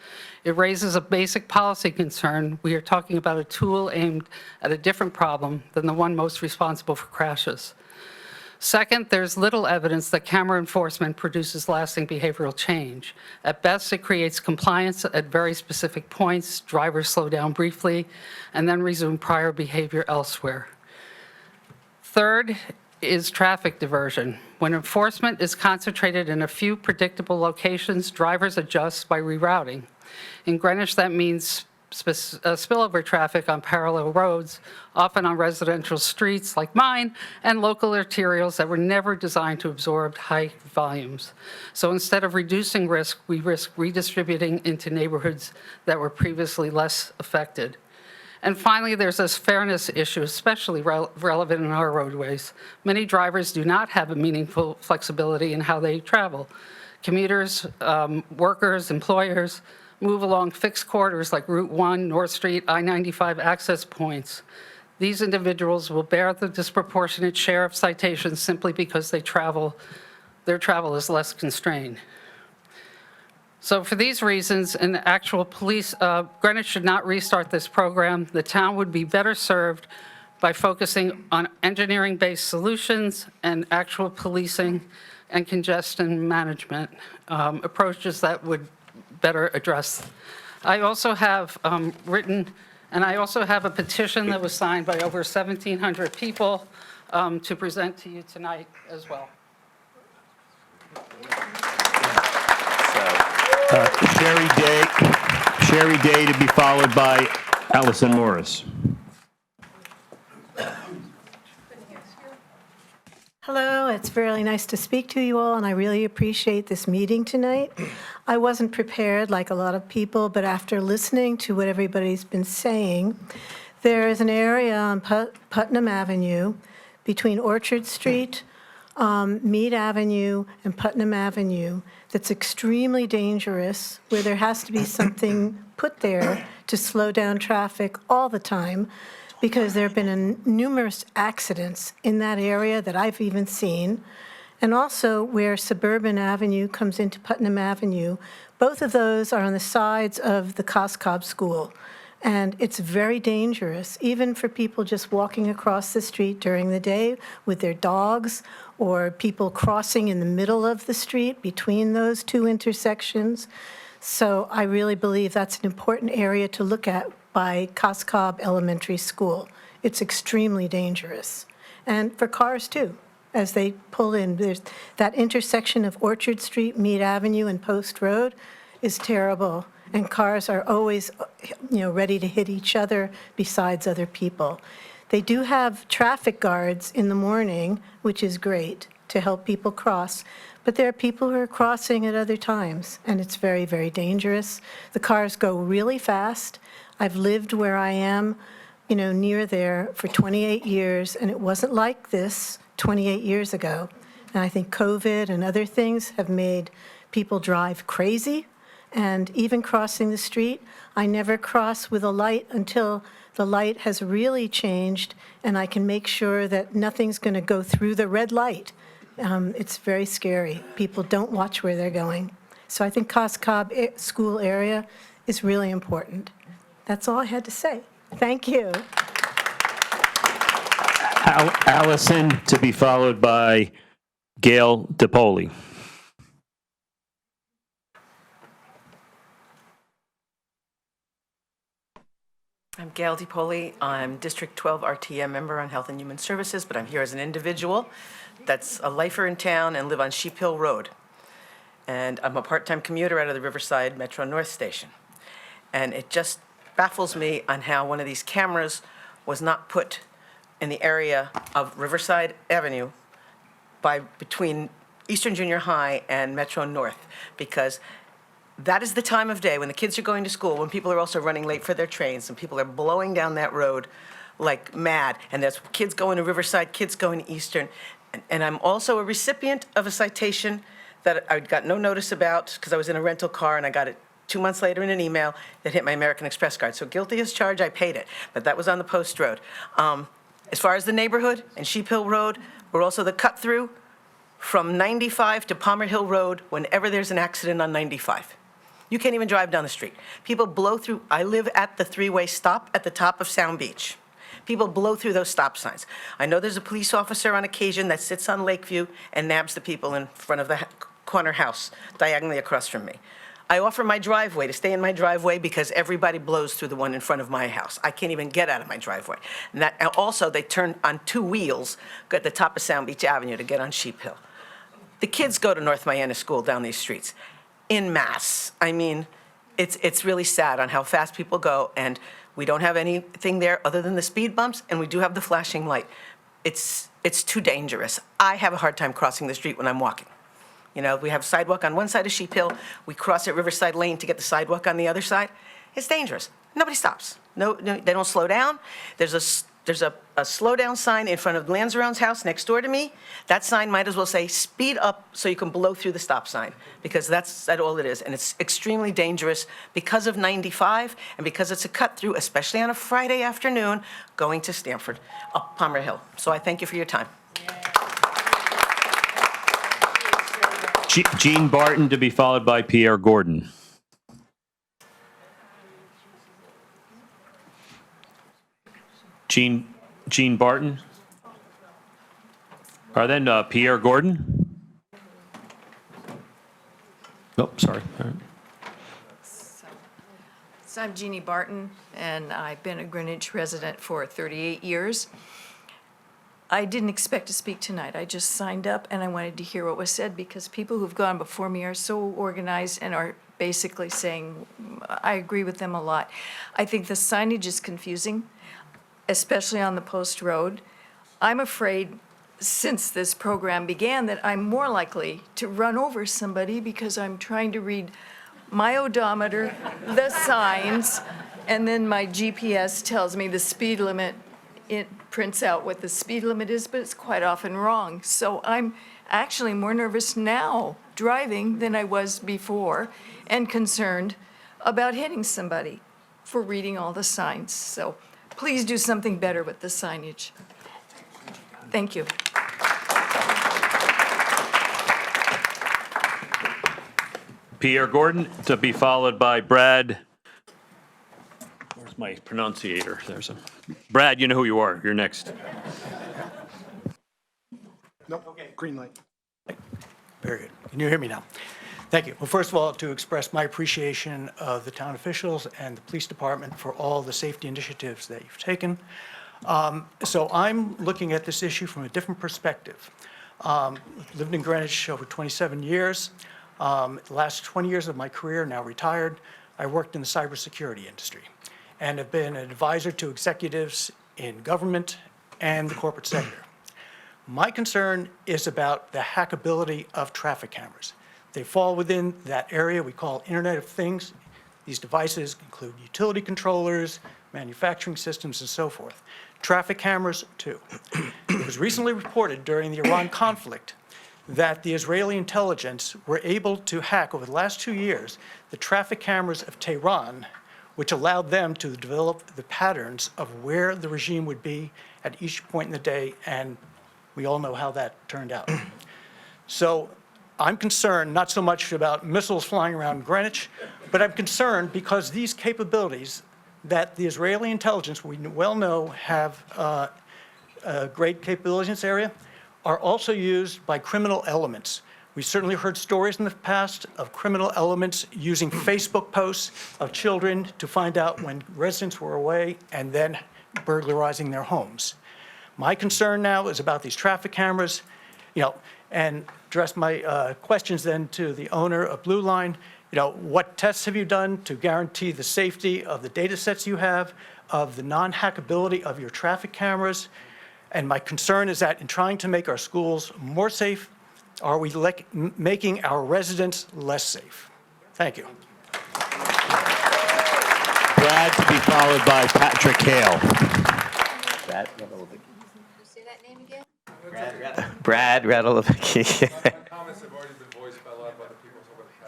Speaker 18: It raises a basic policy concern. We are talking about a tool aimed at a different problem than the one most responsible for crashes. Second, there's little evidence that camera enforcement produces lasting behavioral change. At best, it creates compliance at very specific points. Drivers slow down briefly and then resume prior behavior elsewhere. Third is traffic diversion. When enforcement is concentrated in a few predictable locations, drivers adjust by rerouting. In Greenwich, that means spillover traffic on parallel roads, often on residential streets like mine, and local arterials that were never designed to absorb high volumes. So instead of reducing risk, we risk redistributing into neighborhoods that were previously less affected. And finally, there's this fairness issue, especially relevant in our roadways. Many drivers do not have a meaningful flexibility in how they travel. Commuters, workers, employers move along fixed corridors like Route 1, North Street, I-95 access points. These individuals will bear the disproportionate share of citations simply because their travel is less constrained. So for these reasons, Greenwich should not restart this program. The town would be better served by focusing on engineering-based solutions and actual policing and congestion management approaches that would better address. I also have a petition that was signed by over 1,700 people to present to you tonight as well.
Speaker 1: Sherry Day to be followed by Allison Morris.
Speaker 19: Hello, it's really nice to speak to you all, and I really appreciate this meeting tonight. I wasn't prepared like a lot of people, but after listening to what everybody's been saying, there is an area on Putnam Avenue between Orchard Street, Mead Avenue, and Putnam Avenue that's extremely dangerous, where there has to be something put there to slow down traffic all the time, because there have been numerous accidents in that area that I've even seen, and also where Suburban Avenue comes into Putnam Avenue. Both of those are on the sides of the Coscob School, and it's very dangerous, even for people just walking across the street during the day with their dogs, or people crossing in the middle of the street between those two intersections. So I really believe that's an important area to look at by Coscob Elementary School. It's extremely dangerous. And for cars too, as they pull in. There's that intersection of Orchard Street, Mead Avenue, and Post Road is terrible. And cars are always, ready to hit each other besides other people. They do have traffic guards in the morning, which is great to help people cross. But there are people who are crossing at other times, and it's very, very dangerous. The cars go really fast. I've lived where I am, near there for 28 years, and it wasn't like this 28 years ago. And I think COVID and other things have made people drive crazy. And even crossing the street, I never cross with a light until the light has really changed, and I can make sure that nothing's going to go through the red light. It's very scary. People don't watch where they're going. So I think Coscob School area is really important. That's all I had to say. Thank you.
Speaker 1: Allison to be followed by Gail DePoli.
Speaker 20: I'm Gail DePoli. I'm District 12 RTM member on Health and Human Services, but I'm here as an individual that's a lifer in town and live on Sheep Hill Road. And I'm a part-time commuter out of the Riverside Metro North Station. And it just baffles me on how one of these cameras was not put in the area of Riverside Avenue between Eastern Junior High and Metro North, because that is the time of day when the kids are going to school, when people are also running late for their trains, and people are blowing down that road like mad. And there's kids going to Riverside, kids going to Eastern. And I'm also a recipient of a citation that I got no notice about because I was in a rental car, and I got it 2 months later in an email that hit my American Express card. So guilty as charged, I paid it. But that was on the Post Road. As far as the neighborhood and Sheep Hill Road, we're also the cut through from 95 to Palmer Hill Road whenever there's an accident on 95. You can't even drive down the street. People blow through. I live at the three-way stop at the top of Sound Beach. People blow through those stop signs. I know there's a police officer on occasion that sits on Lakeview and nabs the people in front of the corner house diagonally across from me. I offer my driveway to stay in my driveway because everybody blows through the one in front of my house. I can't even get out of my driveway. And that, also, they turn on two wheels at the top of Sound Beach Avenue to get on Sheep Hill. The kids go to North Miami School down these streets. In mass. I mean, it's really sad on how fast people go, and we don't have anything there other than the speed bumps, and we do have the flashing light. It's too dangerous. I have a hard time crossing the street when I'm walking. You know, we have sidewalk on one side of Sheep Hill, we cross at Riverside Lane to get the sidewalk on the other side. It's dangerous. Nobody stops. No, they don't slow down. There's a slow down sign in front of Lanzarone's house next door to me. That sign might as well say speed up so you can blow through the stop sign, because that's all it is. And it's extremely dangerous because of 95 and because it's a cut through, especially on a Friday afternoon going to Stamford up Palmer Hill. So I thank you for your time.
Speaker 1: Jean Barton to be followed by Pierre Gordon. Jean Barton. Then Pierre Gordon. Oh, sorry. All right.
Speaker 21: So I'm Jeannie Barton, and I've been a Greenwich resident for 38 years. I didn't expect to speak tonight. I just signed up, and I wanted to hear what was said, because people who've gone before me are so organized and are basically saying, I agree with them a lot. I think the signage is confusing, especially on the Post Road. I'm afraid, since this program began, that I'm more likely to run over somebody because I'm trying to read my odometer, the signs, and then my GPS tells me the speed limit. It prints out what the speed limit is, but it's quite often wrong. So I'm actually more nervous now driving than I was before, and concerned about hitting somebody for reading all the signs. So please do something better with the signage. Thank you.
Speaker 1: Pierre Gordon to be followed by Brad. Where's my pronunciator? There's a Brad. You know who you are. You're next.
Speaker 22: Nope. Okay. Green light. Very good. Can you hear me now? Thank you. Well, first of all, to express my appreciation of the town officials and the police department for all the safety initiatives that you've taken. So I'm looking at this issue from a different perspective. Lived in Greenwich over 27 years. The last 20 years of my career, now retired, I worked in the cybersecurity industry and have been an advisor to executives in government and the corporate sector. My concern is about the hackability of traffic cameras. They fall within that area we call Internet of Things. These devices include utility controllers, manufacturing systems, and so forth. Traffic cameras, too. It was recently reported during the Iran conflict that the Israeli intelligence were able to hack, over the last 2 years, the traffic cameras of Tehran, which allowed them to develop the patterns of where the regime would be at each point in the day, and we all know how that turned out. So I'm concerned not so much about missiles flying around Greenwich, but I'm concerned because these capabilities that the Israeli intelligence, we well know, have great capabilities in this area, are also used by criminal elements. We've certainly heard stories in the past of criminal elements using Facebook posts of children to find out when residents were away and then burglarizing their homes. My concern now is about these traffic cameras, and address my questions then to the owner of Blue Line. What tests have you done to guarantee the safety of the data sets you have, of the non-hackability of your traffic cameras? And my concern is that in trying to make our schools more safe, are we making our residents less safe? Thank you.
Speaker 1: Brad to be followed by Patrick Hale.
Speaker 2: Brad Radolovicki.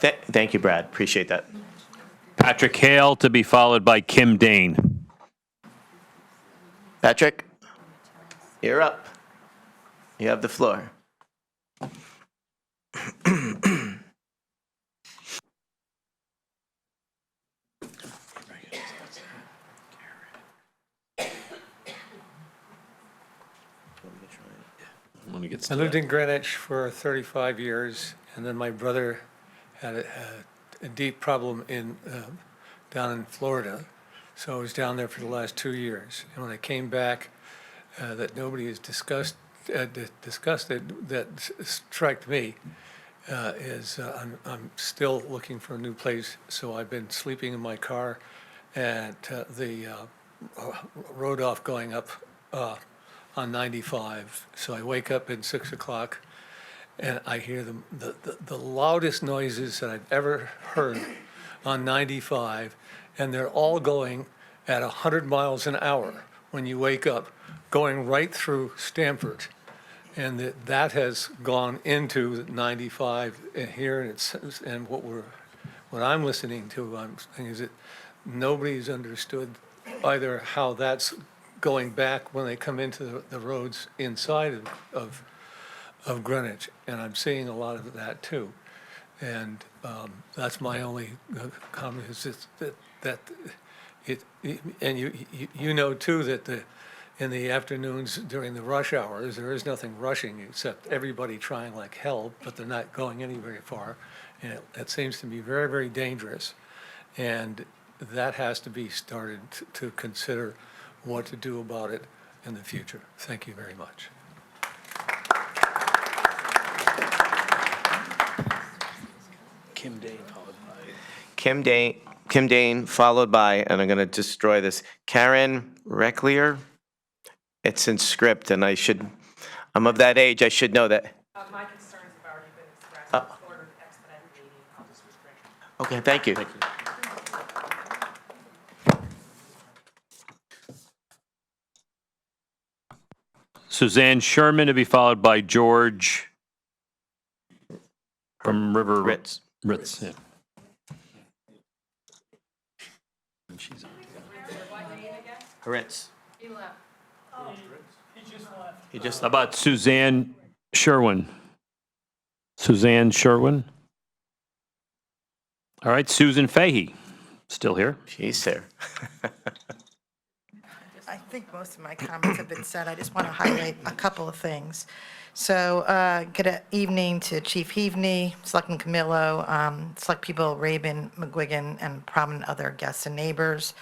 Speaker 2: Thank you, Brad. Appreciate that.
Speaker 1: Patrick Hale to be followed by Kim Dane.
Speaker 2: Patrick, you're up. You have the floor.
Speaker 23: I lived in Greenwich for 35 years, and then my brother had a deep problem down in Florida, so I was down there for the last 2 years. And when I came back, that nobody has discussed it, that struck me I'm still looking for a new place, so I've been sleeping in my car at the road off going up on 95. So I wake up at 6 o'clock and I hear the loudest noises that I've ever heard on 95, and they're all going at 100 miles an hour when you wake up, going right through Stamford. And that has gone into 95 here, and what I'm listening to, I'm saying is that nobody's understood either how that's going back when they come into the roads inside of Greenwich, and I'm seeing a lot of that too. And that's my only comment, is that and you know too that in the afternoons during the rush hours, there is nothing rushing except everybody trying like hell, but they're not going any very far. And it seems to be very, very dangerous. And that has to be started to consider what to do about it in the future. Thank you very much.
Speaker 2: Kim Dane, followed by, and I'm going to destroy this, Karen Recklier. It's in script, and I'm of that age, I should know that.
Speaker 3: My concerns have already been expressed. In order to expedite the meeting, I'll just restrict.
Speaker 2: Okay, thank you.
Speaker 1: Suzanne Sherman to be followed by George from River.
Speaker 2: Ritz.
Speaker 1: Ritz, yeah.
Speaker 2: Ritz. He just
Speaker 1: How about Suzanne Sherwin? Suzanne Sherwin? All right, Susan Fahey, still here.
Speaker 2: She's there.
Speaker 4: I think most of my comments have been said. I just want to highlight a couple of things. So good evening to Chief Heavney, Selectman Camillo, Select People Rabin, McGuigan, and prominent other guests and neighbors.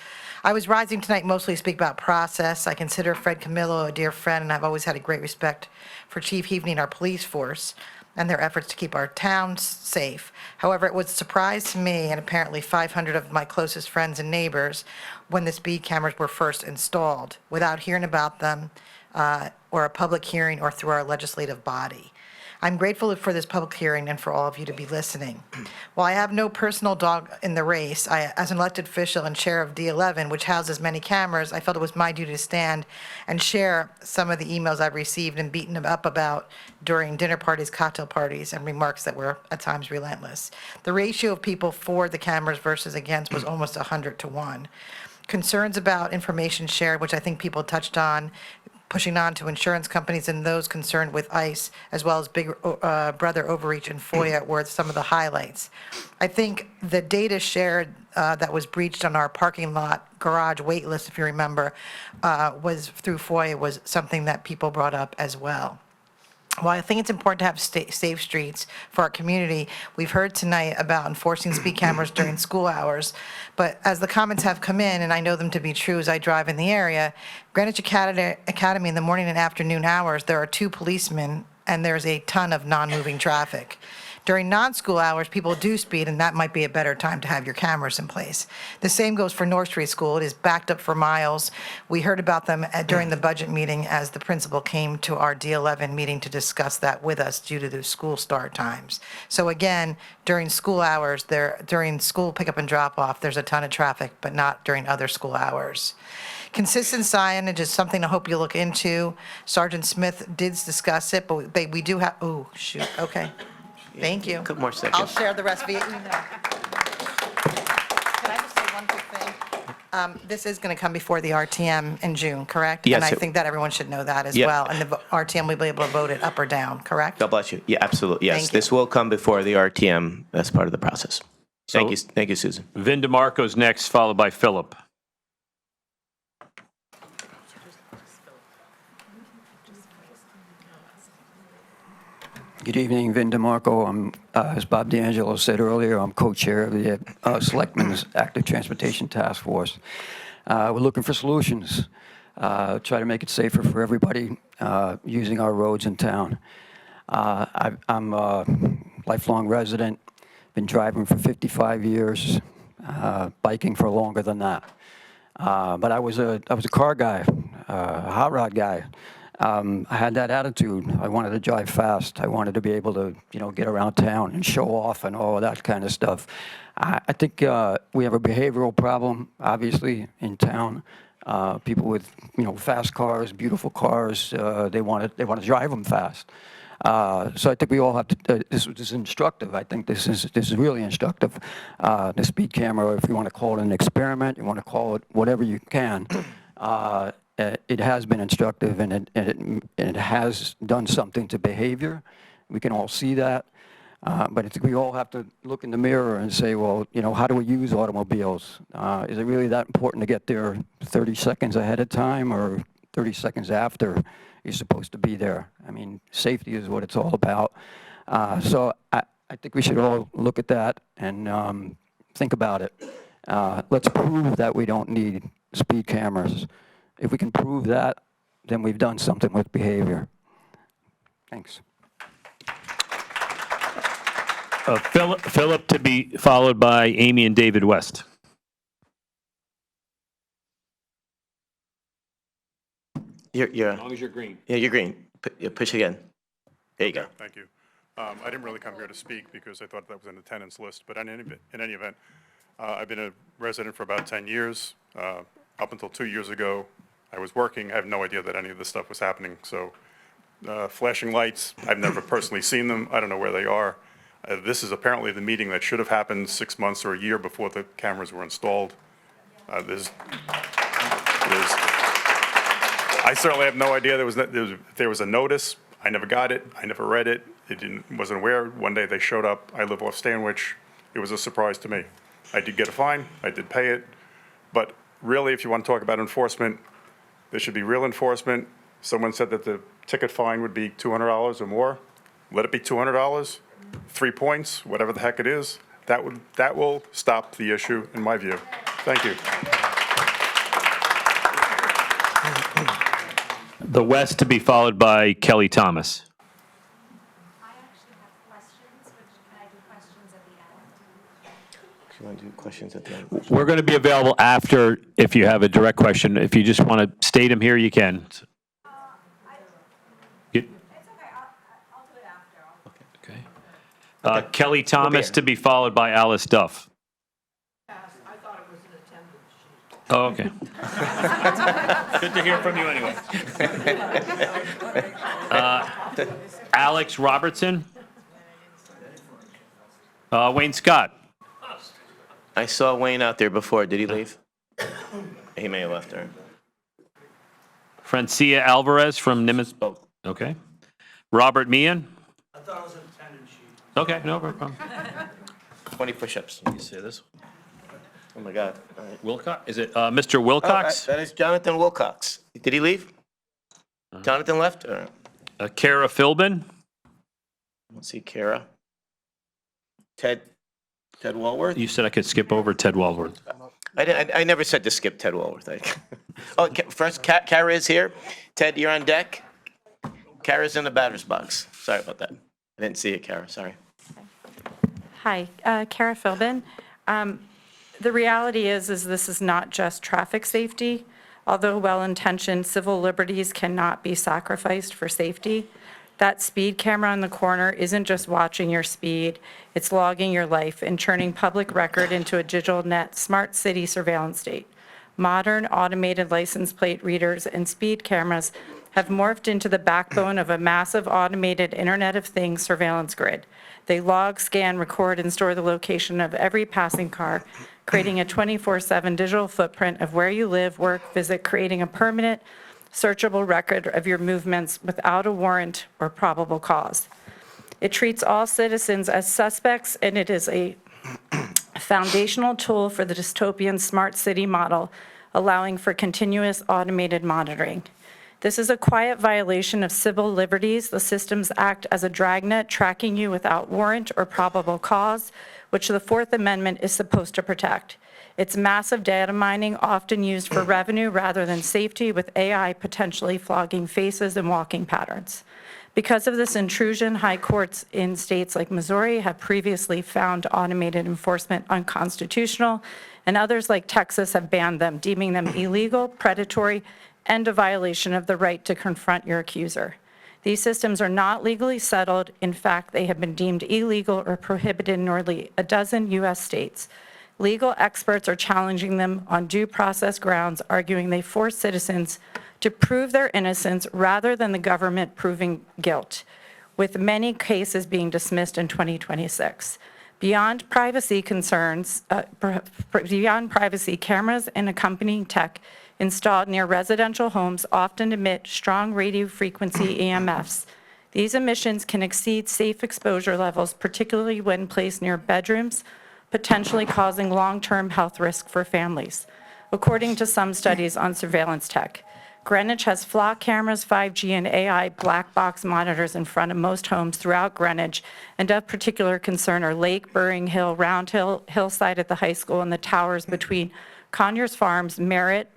Speaker 4: I was rising tonight mostly to speak about process. I consider Fred Camillo a dear friend, and I've always had a great respect for Chief Heavney and our police force and their efforts to keep our towns safe. However, it was a surprise to me and apparently 500 of my closest friends and neighbors when the speed cameras were first installed, without hearing about them or a public hearing or through our legislative body. I'm grateful for this public hearing and for all of you to be listening. While I have no personal dog in the race, as an elected official and chair of D11, which houses many cameras, I felt it was my duty to stand and share some of the emails I've received and beaten up about during dinner parties, cocktail parties, and remarks that were at times relentless. The ratio of people for the cameras versus against was almost 100 to 1. Concerns about information shared, which I think people touched on, pushing on to insurance companies and those concerned with ICE, as well as Big Brother overreach and FOIA were some of the highlights. I think the data shared that was breached on our parking lot garage wait list, if you remember, was through FOIA, was something that people brought up as well. While I think it's important to have safe streets for our community, we've heard tonight about enforcing speed cameras during school hours. But as the comments have come in, and I know them to be true as I drive in the area, Greenwich Academy in the morning and afternoon hours, there are 2 policemen and there's a ton of non-moving traffic. During non-school hours, people do speed, and that might be a better time to have your cameras in place. The same goes for North Street School. It is backed up for miles. We heard about them during the budget meeting as the principal came to our D11 meeting to discuss that with us due to the school start times. So again, during school hours, during school pickup and drop-off, there's a ton of traffic, but not during other school hours. Consistent signage is something I hope you look into. Sergeant Smith did discuss it, but we do have, oh, shoot, okay. Thank you.
Speaker 2: A couple more seconds.
Speaker 4: I'll share the rest via email. Can I just say one quick thing? This is going to come before the RTM in June, correct?
Speaker 2: Yes,
Speaker 4: And I
Speaker 2: it-
Speaker 4: think that everyone should know that as
Speaker 2: Yeah.
Speaker 4: well. And the RTM will be able to vote it up or down, correct?
Speaker 2: God bless you. Yeah, absolutely. Yes,
Speaker 4: Thank you.
Speaker 2: this will come before the RTM. That's part of the process. Thank
Speaker 1: So-
Speaker 2: you, thank you, Susan.
Speaker 1: Vin DeMarco's next, followed by Philip.
Speaker 5: Good evening, Vin DeMarco. I'm, as Bob D'Angelo said earlier, I'm co-chair of the Selectmen's Active Transportation Task Force. We're looking for solutions, try to make it safer for everybody using our roads in town. I'm like lifelong resident, been driving for 55 years, biking for longer than that. But I was a car guy, a hot rod guy. I had that attitude. I wanted to drive fast. I wanted to be able to, get around town and show off and all of that kind of stuff. I think we have a behavioral problem, obviously, in town. People with, fast cars, beautiful cars, they want to drive them fast. So I think we all have to. This is instructive. I think this is really instructive. The speed camera, if you want to call it an experiment, you want to call it whatever you can. It has been instructive, and it has done something to behavior. We can all see that. But I think we all have to look in the mirror and say, well, how do we use automobiles? Is it really that important to get there 30 seconds ahead of time or 30 seconds after you're supposed to be there? I mean, safety is what it's all about. So I think we should all look at that and think about it. Let's prove that we don't need speed cameras. If we can prove that, then we've done something with behavior. Thanks.
Speaker 1: Philip to be followed by Amy and David West.
Speaker 2: You're,
Speaker 1: As long as you're green.
Speaker 2: yeah, you're green. Push again. There you go.
Speaker 8: Thank you. I didn't really come here to speak because I thought that was an attendance list, but in any event, I've been a resident for about 10 years. Up until 2 years ago, I was working. I have no idea that any of this stuff was happening. So flashing lights, I've never personally seen them. I don't know where they are. This is apparently the meeting that should have happened 6 months or a year before the cameras were installed. I certainly have no idea there was a notice. I never got it. I never read it. Wasn't aware. One day they showed up. I live off Stanwich. It was a surprise to me. I did get a fine. I did pay it. But really, if you want to talk about enforcement, there should be real enforcement. Someone said that the ticket fine would be $200 or more. Let it be $200, 3 points, whatever the heck it is. That will stop the issue, in my view. Thank you.
Speaker 1: The West to be followed by Kelly Thomas.
Speaker 6: I actually have questions, but can I do questions at the end?
Speaker 2: You want to do questions at the end?
Speaker 1: We're going to be available after if you have a direct question. If you just want to state them here, you can. You-
Speaker 6: I'll do it after.
Speaker 1: Okay. Kelly Thomas to be followed by Alice Duff. Oh, okay. Good to hear from you anyway. Alex Robertson. Wayne Scott.
Speaker 2: I saw Wayne out there before. Did he leave? He may have left her.
Speaker 1: Francia Alvarez from Nimitz. Oh, okay. Robert Meehan.
Speaker 22: I thought it was an attendance sheet.
Speaker 1: Okay, no problem.
Speaker 2: 20 push-ups.
Speaker 1: You say this?
Speaker 2: Oh, my God. All right.
Speaker 1: Wilcox? Is it Mr. Wilcox?
Speaker 2: That is Jonathan Wilcox. Did he leave? Jonathan left? Or?
Speaker 1: Kara Philbin.
Speaker 2: Let's see, Kara. Ted Walworth?
Speaker 1: You said I could skip over Ted Walworth.
Speaker 2: I never said to skip Ted Walworth. First, Kara is here. Ted, you're on deck. Kara's in the batter's box. Sorry about that. I didn't see it, Kara. Sorry.
Speaker 6: Hi, Kara Philbin. The reality is this is not just traffic safety. Although well-intentioned, civil liberties cannot be sacrificed for safety. That speed camera on the corner isn't just watching your speed, it's logging your life and turning public record into a digital net smart city surveillance state. Modern automated license plate readers and speed cameras have morphed into the backbone of a massive automated Internet of Things surveillance grid. They log, scan, record, and store the location of every passing car, creating a 24/7 digital footprint of where you live, work, visit, creating a permanent, searchable record of your movements without a warrant or probable cause. It treats all citizens as suspects, and it is a foundational tool for the dystopian smart city model, allowing for continuous automated monitoring. This is a quiet violation of civil liberties. The systems act as a dragnet, tracking you without warrant or probable cause, which the Fourth Amendment is supposed to protect. It's massive data mining, often used for revenue rather than safety, with AI potentially flogging faces and walking patterns. Because of this intrusion, high courts in states like Missouri have previously found automated enforcement unconstitutional, and others like Texas have banned them, deeming them illegal, predatory, and a violation of the right to confront your accuser. These systems are not legally settled. In fact, they have been deemed illegal or prohibited in nearly a dozen U.S. states. Legal experts are challenging them on due process grounds, arguing they force citizens to prove their innocence rather than the government proving guilt, with many cases being dismissed in 2026. Beyond privacy concerns, beyond privacy, cameras and accompanying tech installed near residential homes often emit strong radio frequency EMFs. These emissions can exceed safe exposure levels, particularly when placed near bedrooms, potentially causing long-term health risk for families. According to some studies on surveillance tech, Greenwich has flock cameras, 5G, and AI black box monitors in front of most homes throughout Greenwich, and of particular concern are Lake, Burying Hill, Round Hill, Hillside at the high school, and the towers between Conyers Farms, Merritt,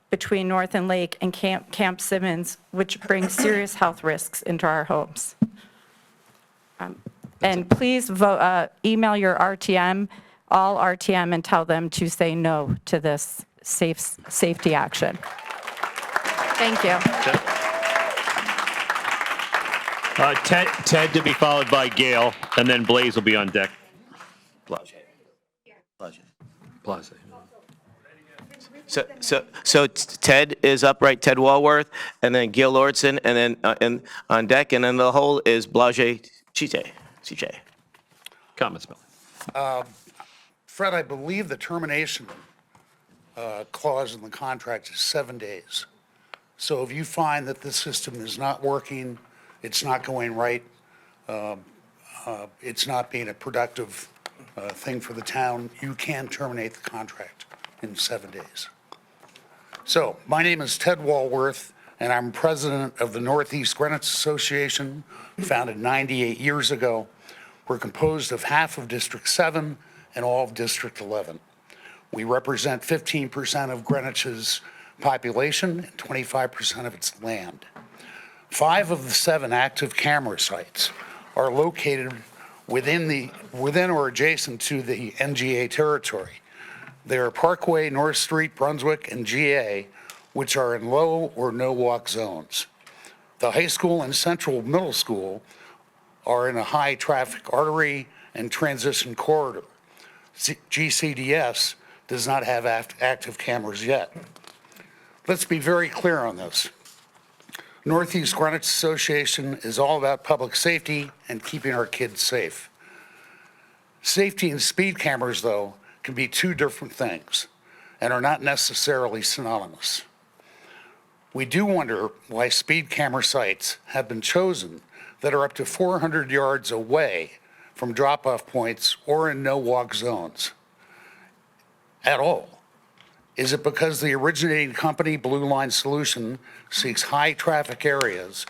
Speaker 6: between North and Lake, and Camp Simmons, which brings serious health risks into our homes. And please vote, email your RTM, all RTM, and tell them to say no to this safety action. Thank you.
Speaker 1: Ted to be followed by Gail, and then Blaze will be on deck.
Speaker 2: So Ted is up, right? Ted Walworth, and then Gil Lordson, and then and on deck, and then the whole is Blage CJ.
Speaker 1: Comments, Bill.
Speaker 7: Fred, I believe the termination clause in the contract is 7 days. So if you find that this system is not working, it's not going right, it's not being a productive thing for the town, you can terminate the contract in 7 days. So my name is Ted Walworth, and I'm president of the Northeast Greenwich Association, founded 98 years ago. We're composed of half of District 7 and all of District 11. We represent 15% of Greenwich's population and 25% of its land. 5 of the 7 active camera sites are located within or adjacent to the NGA territory. They are Parkway, North Street, Brunswick, and GA, which are in low or no walk zones. The high school and central middle school are in a high traffic artery and transition corridor. GCDS does not have active cameras yet. Let's be very clear on this. Northeast Greenwich Association is all about public safety and keeping our kids safe. Safety and speed cameras, though, can be 2 different things and are not necessarily synonymous. We do wonder why speed camera sites have been chosen that are up to 400 yards away from drop-off points or in no-walk zones at all. Is it because the originating company, Blue Line Solution, seeks high-traffic areas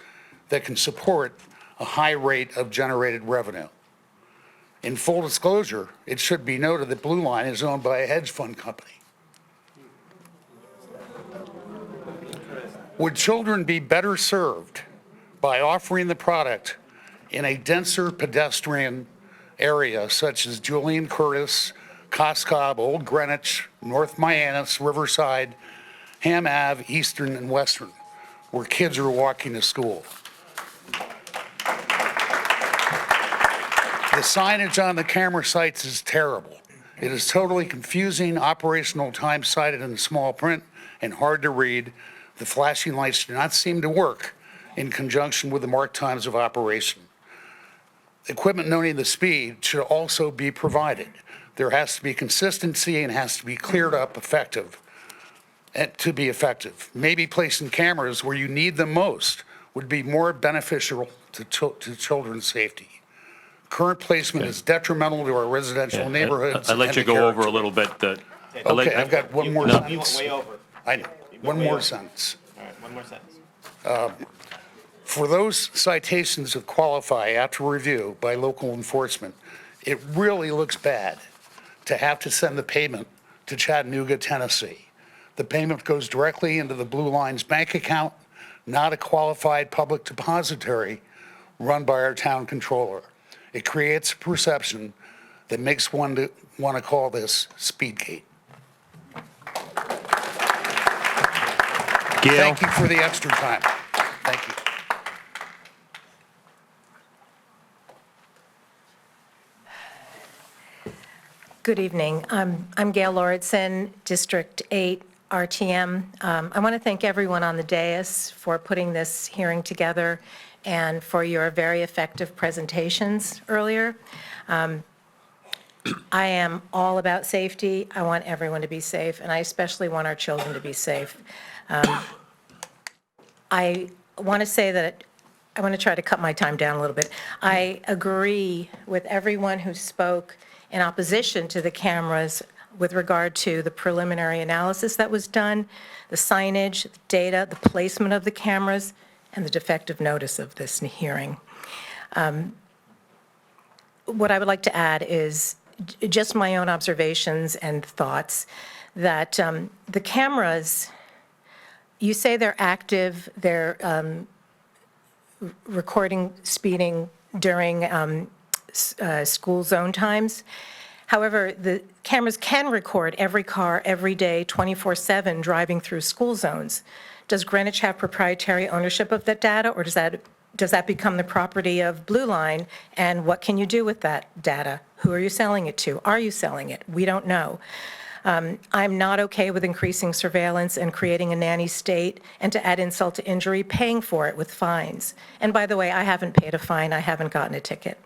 Speaker 7: that can support a high rate of generated revenue? In full disclosure, it should be noted that Blue Line is owned by a hedge fund company. Would children be better served by offering the product in a denser pedestrian area such as Julian Curtis, Coscob, Old Greenwich, North Mianus, Riverside, Ham Ave, Eastern, and Western, where kids are walking to school? The signage on the camera sites is terrible. It is totally confusing, operational time cited in small print, and hard to read. The flashing lights do not seem to work in conjunction with the marked times of operation. Equipment noting the speed should also be provided. There has to be consistency and has to be cleared up effective to be effective. Maybe placing cameras where you need them most would be more beneficial to children's safety. Current placement is detrimental to our residential neighborhoods.
Speaker 1: I'll let you go over a little bit.
Speaker 7: Okay, I've got one more sentence.
Speaker 2: You went way over.
Speaker 7: I know. One more sentence.
Speaker 2: All right, one more sentence.
Speaker 7: For those citations that qualify after review by local enforcement, it really looks bad to have to send the payment to Chattanooga, Tennessee. The payment goes directly into the Blue Line's bank account, not a qualified public depository run by our town controller. It creates a perception that makes one want to call this Speedgate.
Speaker 1: Gail?
Speaker 7: Thank you for the extra time. Thank you.
Speaker 9: Good evening. I'm Gail Lauritsen, District 8 RTM. I want to thank everyone on the dais for putting this hearing together and for your very effective presentations earlier. I am all about safety. I want everyone to be safe, and I especially want our children to be safe. I want to say that I want to try to cut my time down a little bit. I agree with everyone who spoke in opposition to the cameras with regard to the preliminary analysis that was done, the signage, the data, the placement of the cameras, and the defective notice of this hearing. What I would like to add is just my own observations and thoughts that the cameras, you say they're active, they're recording speeding during school zone times. However, the cameras can record every car, every day, 24/7, driving through school zones. Does Greenwich have proprietary ownership of that data, or does that become the property of Blue Line? And what can you do with that data? Who are you selling it to? Are you selling it? We don't know. I'm not okay with increasing surveillance and creating a nanny state, and to add insult to injury, paying for it with fines. And by the way, I haven't paid a fine. I haven't gotten a ticket.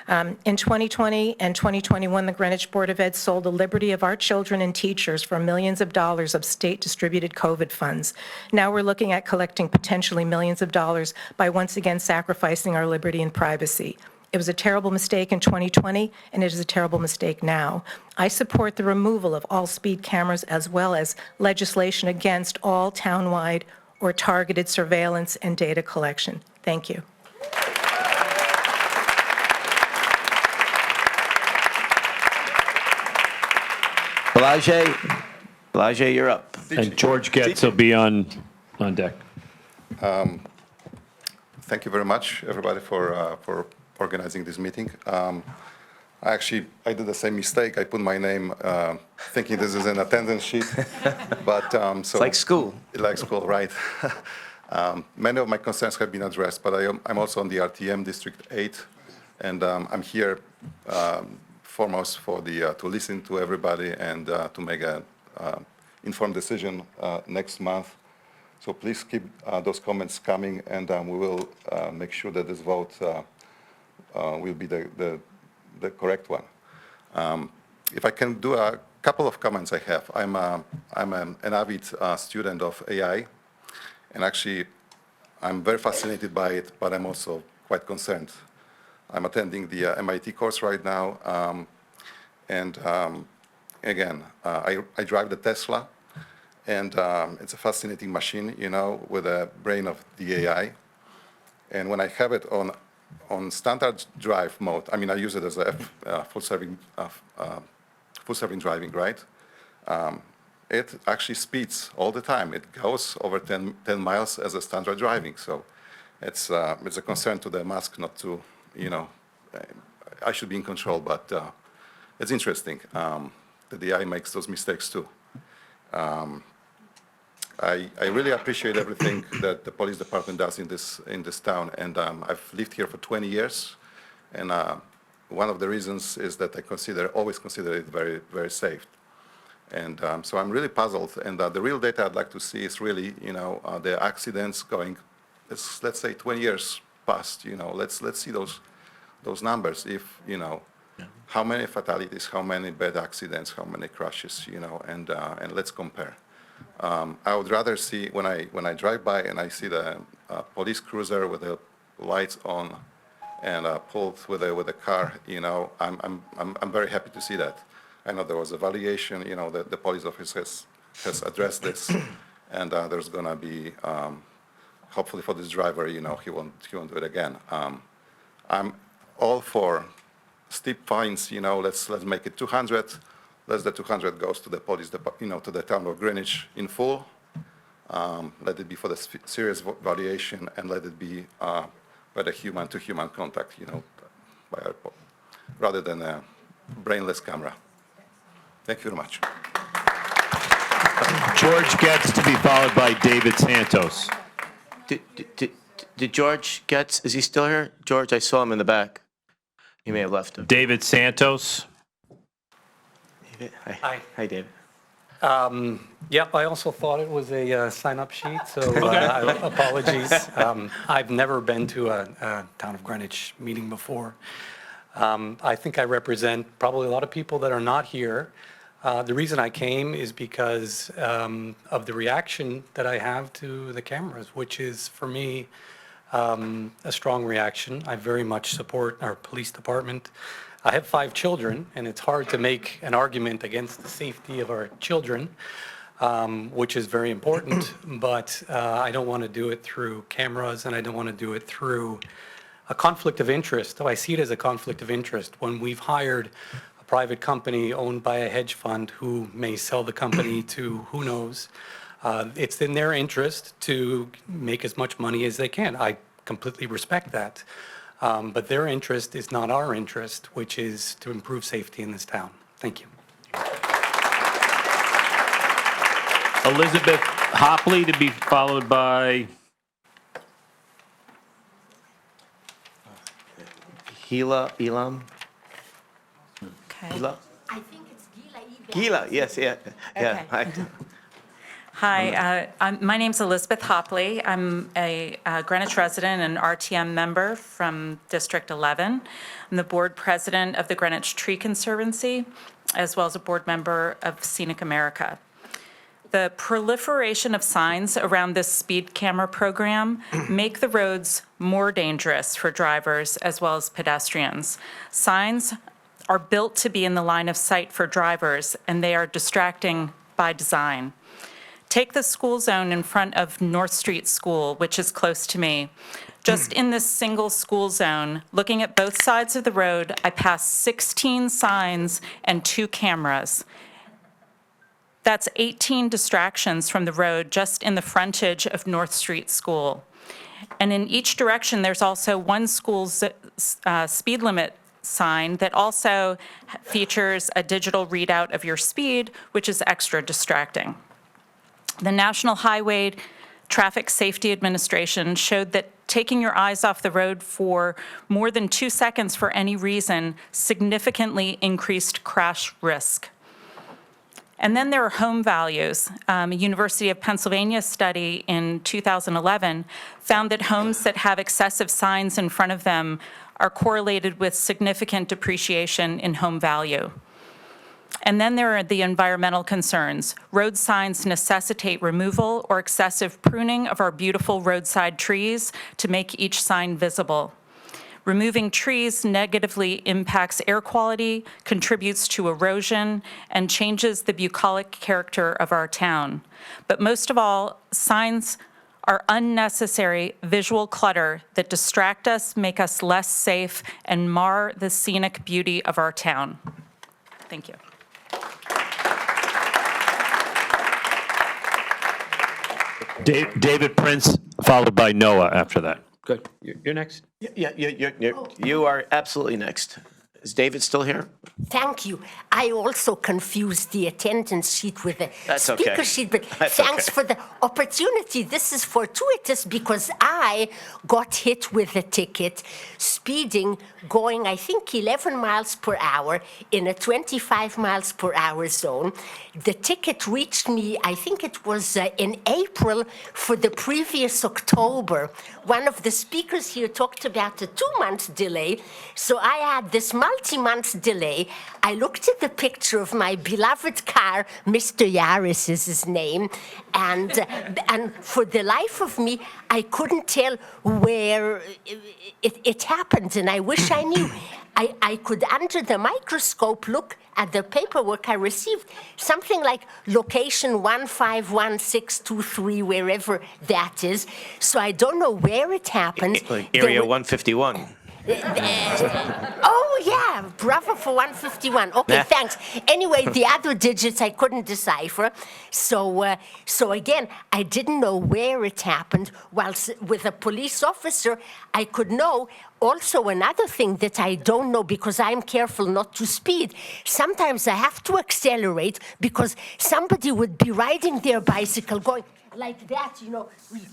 Speaker 9: In 2020 and 2021, the Greenwich Board of Ed sold the liberty of our children and teachers for millions of dollars of state-distributed COVID funds. Now we're looking at collecting potentially millions of dollars by once again sacrificing our liberty and privacy. It was a terrible mistake in 2020, and it is a terrible mistake now. I support the removal of all speed cameras as well as legislation against all townwide or targeted surveillance and data collection. Thank you.
Speaker 2: Balaje, you're up.
Speaker 1: And George Getz will be on deck.
Speaker 10: Thank you very much, everybody, for organizing this meeting. I did the same mistake. I put my name thinking this is an attendance sheet, but so
Speaker 2: It's like school.
Speaker 10: Like school, right? Many of my concerns have been addressed, but I'm also on the RTM District 8, and I'm here foremost for to listen to everybody and to make an informed decision next month. So please keep those comments coming, and we will make sure that this vote will be the correct one. If I can do a couple of comments I have. I'm an avid student of AI, and actually I'm very fascinated by it, but I'm also quite concerned. I'm attending the MIT course right now, and again, I drive the Tesla, and it's a fascinating machine, with a brain of the AI. And when I have it on standard drive mode, I mean, I use it as a full-serving driving, right? It actually speeds all the time. It goes over 10 miles as a standard driving. So it's a concern to the mask not to, I should be in control, but it's interesting that the AI makes those mistakes too. I really appreciate everything that the police department does in this town, and I've lived here for 20 years, and one of the reasons is that I always consider it very, very safe. And so I'm really puzzled, and the real data I'd like to see is really, the accidents going, let's say 20 years past, let's see those numbers. If, how many fatalities, how many bad accidents, how many crashes, and let's compare. I would rather see when I drive by and I see the police cruiser with the lights on and pulled with a car, I'm very happy to see that. I know there was a valuation, the police office has addressed this, and there's going to be, hopefully for this driver, he won't do it again. I'm all for steep fines, let's make it 200. Let the 200 goes to the police, to the town of Greenwich in full. Let it be for the serious valuation, and let it be a human-to-human contact, rather than a brainless camera. Thank you very much.
Speaker 1: George Getz to be followed by David Santos.
Speaker 2: Did George Getz, is he still here? George, I saw him in the back. He may have left him.
Speaker 1: David Santos.
Speaker 2: David,
Speaker 11: Hi.
Speaker 2: Hi, David.
Speaker 11: Yep, I also thought it was a sign-up sheet, so apologies. I've never been to a Town of Greenwich meeting before. I think I represent probably a lot of people that are not here. The reason I came is because of the reaction that I have to the cameras, which is, for me, a strong reaction. I very much support our police department. I have 5 children, and it's hard to make an argument against the safety of our children, which is very important, but I don't want to do it through cameras, and I don't want to do it through a conflict of interest. I see it as a conflict of interest. When we've hired a private company owned by a hedge fund who may sell the company to who knows, it's in their interest to make as much money as they can. I completely respect that. But their interest is not our interest, which is to improve safety in this town. Thank you.
Speaker 1: Elizabeth Hopley to be followed by
Speaker 2: Elam?
Speaker 12: Okay.
Speaker 2: Gila?
Speaker 12: I think it's
Speaker 2: Gila, yes, yeah. Yeah.
Speaker 12: Okay.
Speaker 2: Hi.
Speaker 12: Hi, my name's Elizabeth Hopley. I'm a Greenwich resident and RTM member from District 11. I'm the board president of the Greenwich Tree Conservancy, as well as a board member of Scenic America. The proliferation of signs around this speed camera program make the roads more dangerous for drivers as well as pedestrians. Signs are built to be in the line of sight for drivers, and they are distracting by design. Take the school zone in front of North Street School, which is close to me. Just in this single school zone, looking at both sides of the road, I passed 16 signs and 2 cameras. That's 18 distractions from the road just in the frontage of North Street School. And in each direction, there's also one school's speed limit sign that also features a digital readout of your speed, which is extra distracting. The National Highway Traffic Safety Administration showed that taking your eyes off the road for more than 2 seconds for any reason significantly increased crash risk. And then there are home values. A University of Pennsylvania study in 2011 found that homes that have excessive signs in front of them are correlated with significant depreciation in home value. And then there are the environmental concerns. Road signs necessitate removal or excessive pruning of our beautiful roadside trees to make each sign visible. Removing trees negatively impacts air quality, contributes to erosion, and changes the bucolic character of our town. But most of all, signs are unnecessary visual clutter that distract us, make us less safe, and mar the scenic beauty of our town. Thank you.
Speaker 1: David Prince, followed by Noah after that.
Speaker 2: Good. You're next. Yeah, you are absolutely next. Is David still here?
Speaker 13: Thank you. I also confused the attendance sheet with the speaker
Speaker 2: okay.
Speaker 13: sheet, but
Speaker 2: That's
Speaker 13: thanks
Speaker 2: okay.
Speaker 13: for the opportunity. This is fortuitous because I got hit with a ticket speeding going, I think, 11 miles per hour in a 25 miles per hour zone. The ticket reached me, I think it was in April for the previous October. One of the speakers here talked about a 2-month delay, so I had this multi-month delay. I looked at the picture of my beloved car, Mr. Yaris is his name, and for the life of me, I couldn't tell where it happened, and I wish I knew. I could, under the microscope, look at the paperwork I received, something like location 151623, wherever that is. So I don't know where it happened.
Speaker 2: Area 151.
Speaker 13: Oh, yeah, bravo for 151. Okay, thanks. Anyway, the other digits I couldn't decipher. So again, I didn't know where it happened. Whilst with a police officer, I could know. Also, another thing that I don't know, because I'm careful not to speed, sometimes I have to accelerate because somebody would be riding their bicycle going like that, you know,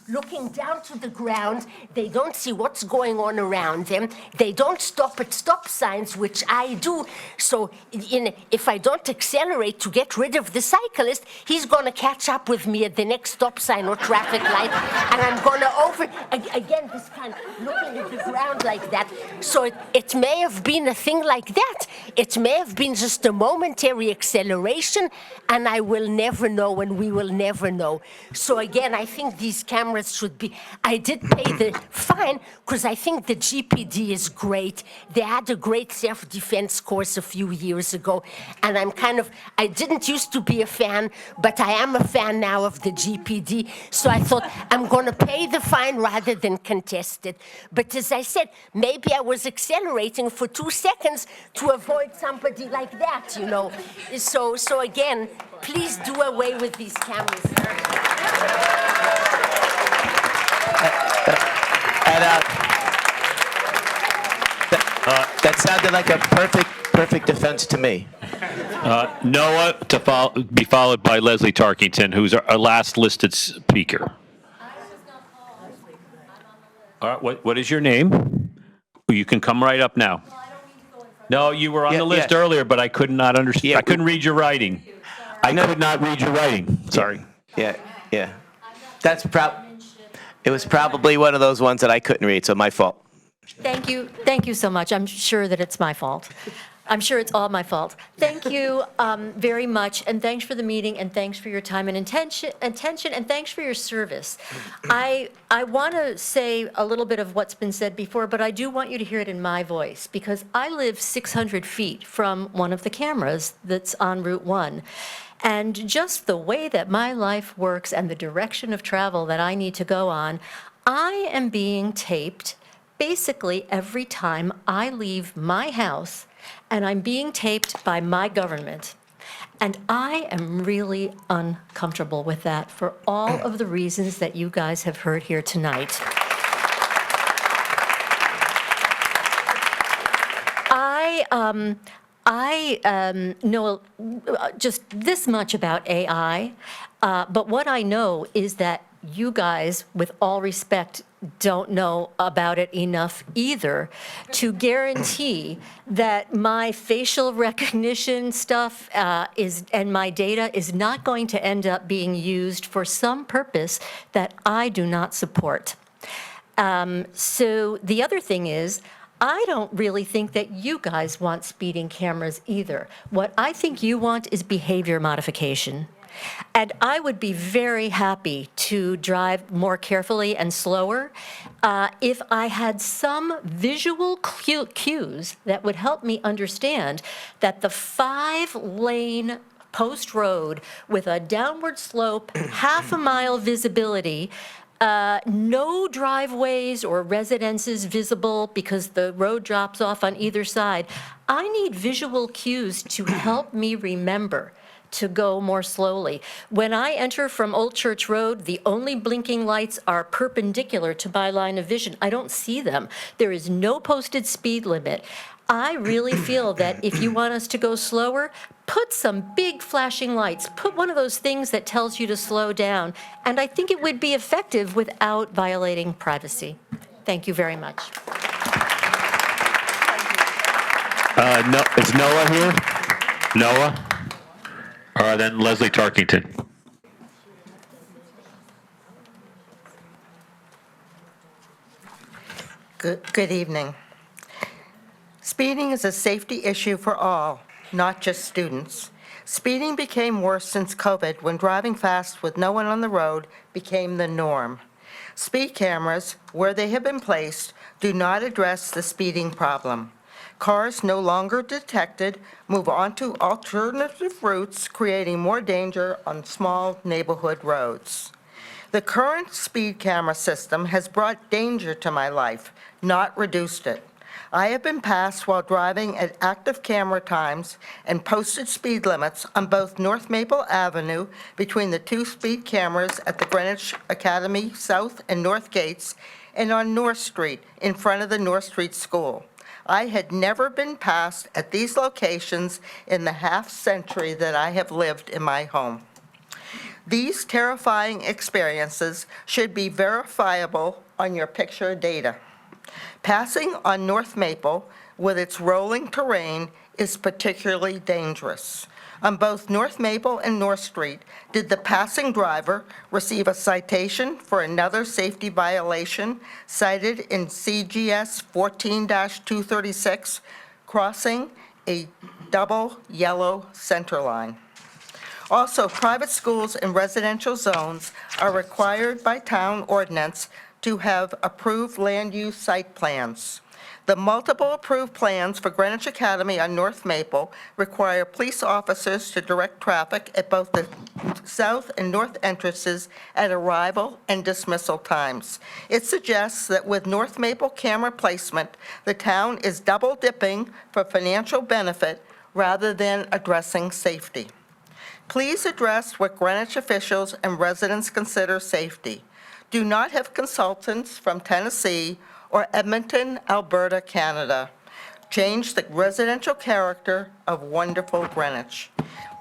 Speaker 13: looking down to the ground. They don't see what's going on around them. They don't stop at stop signs, which I do. So if I don't accelerate to get rid of the cyclist, he's going to catch up with me at the next stop sign or traffic light, and I'm going to again, this kind of looking at the ground like that. So it may have been a thing like that. It may have been just a momentary acceleration, and I will never know, and we will never know. So again, I think these cameras should be, I did pay the fine because I think the GPD is great. They had a great self-defense course a few years ago, and I didn't used to be a fan, but I am a fan now of the GPD, so I thought I'm going to pay the fine rather than contest it. But as I said, maybe I was accelerating for 2 seconds to avoid somebody like that, you know. So again, please do away with these cameras.
Speaker 2: That sounded like a perfect defense to me.
Speaker 1: Noah to be followed by Leslie Tarkington, who's our last listed speaker. All right, what is your name? You can come right up now. No, you were on the list earlier, but I could not understand.
Speaker 2: Yeah,
Speaker 1: I couldn't read your writing. I could not read your writing. Sorry.
Speaker 2: Yeah. It was probably one of those ones that I couldn't read, so my fault.
Speaker 14: Thank you so much. I'm sure that it's my fault. I'm sure it's all my fault. Thank you very much, and thanks for the meeting, and thanks for your time and attention, and thanks for your service. I want to say a little bit of what's been said before, but I do want you to hear it in my voice, because I live 600 feet from one of the cameras that's on Route 1. And just the way that my life works and the direction of travel that I need to go on, I am being taped basically every time I leave my house, and I'm being taped by my government. And I am really uncomfortable with that for all of the reasons that you guys have heard here tonight. I know just this much about AI, but what I know is that you guys, with all respect, don't know about it enough either to guarantee that my facial recognition stuff and my data is not going to end up being used for some purpose that I do not support. So the other thing is, I don't really think that you guys want speeding cameras either. What I think you want is behavior modification. And I would be very happy to drive more carefully and slower if I had some visual cues that would help me understand that the 5-lane post road with a downward slope, half a mile visibility, no driveways or residences visible because the road drops off on either side. I need visual cues to help me remember to go more slowly. When I enter from Old Church Road, the only blinking lights are perpendicular to my line of vision. I don't see them. There is no posted speed limit. I really feel that if you want us to go slower, put some big flashing lights. Put one of those things that tells you to slow down. And I think it would be effective without violating privacy. Thank you very much.
Speaker 1: No, is Noah here? Noah? All right, then Leslie Tarkington.
Speaker 15: Good evening. Speeding is a safety issue for all, not just students. Speeding became worse since COVID, when driving fast with no one on the road became the norm. Speed cameras, where they have been placed, do not address the speeding problem. Cars no longer detected move onto alternative routes, creating more danger on small neighborhood roads. The current speed camera system has brought danger to my life, not reduced it. I have been passed while driving at active camera times and posted speed limits on both North Maple Avenue between the two speed cameras at the Greenwich Academy South and North Gates, and on North Street in front of the North Street School. I had never been passed at these locations in the half-century that I have lived in my home. These terrifying experiences should be verifiable on your picture data. Passing on North Maple with its rolling terrain is particularly dangerous. On both North Maple and North Street, did the passing driver receive a citation for another safety violation cited in CGS 14-236, crossing a double yellow center line? Also, private schools in residential zones are required by town ordinance to have approved land use site plans. The multiple approved plans for Greenwich Academy on North Maple require police officers to direct traffic at both the south and north entrances at arrival and dismissal times. It suggests that with North Maple camera placement, the town is double dipping for financial benefit rather than addressing safety. Please address what Greenwich officials and residents consider safety. Do not have consultants from Tennessee or Edmonton, Alberta, Canada. Change the residential character of wonderful Greenwich.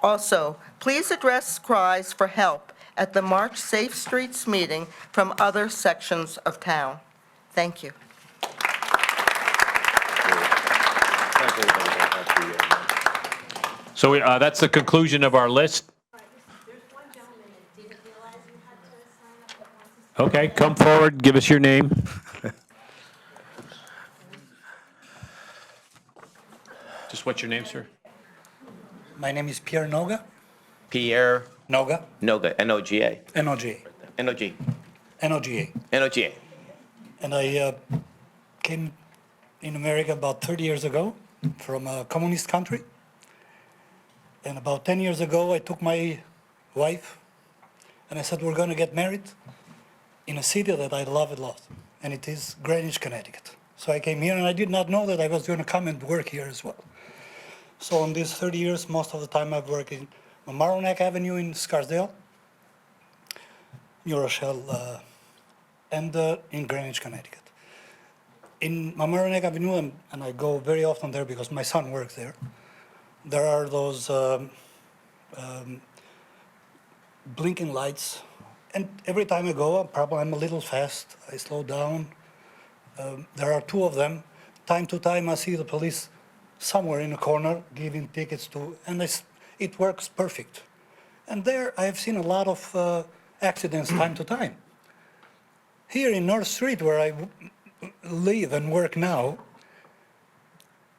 Speaker 15: Also, please address cries for help at the March Safe Streets meeting from other sections of town. Thank you.
Speaker 1: So that's the conclusion of our list. Okay, come forward, give us your name. Just what's your name, sir?
Speaker 22: My name is Pierre Noga.
Speaker 2: Pierre
Speaker 22: Noga.
Speaker 2: Noga, N-O-G-A.
Speaker 22: N-O-G.
Speaker 2: N-O-G.
Speaker 22: N-O-G-A.
Speaker 2: N-O-G-A.
Speaker 22: And I came in America about 30 years ago from a communist country. And about 10 years ago, I took my wife and I said, we're going to get married in a city that I love a lot, and it is Greenwich, Connecticut. So I came here and I did not know that I was going to come and work here as well. So in these 30 years, most of the time I've worked in Mamaroneck Avenue in Scarsdale, New Rochelle, and in Greenwich, Connecticut. In Mamaroneck Avenue, and I go very often there because my son works there, there are those blinking lights. And every time I go, I'm a little fast. I slow down. There are two of them. Time to time, I see the police somewhere in a corner giving tickets to, and it works perfect. And there, I have seen a lot of accidents time to time. Here in North Street, where I live and work now,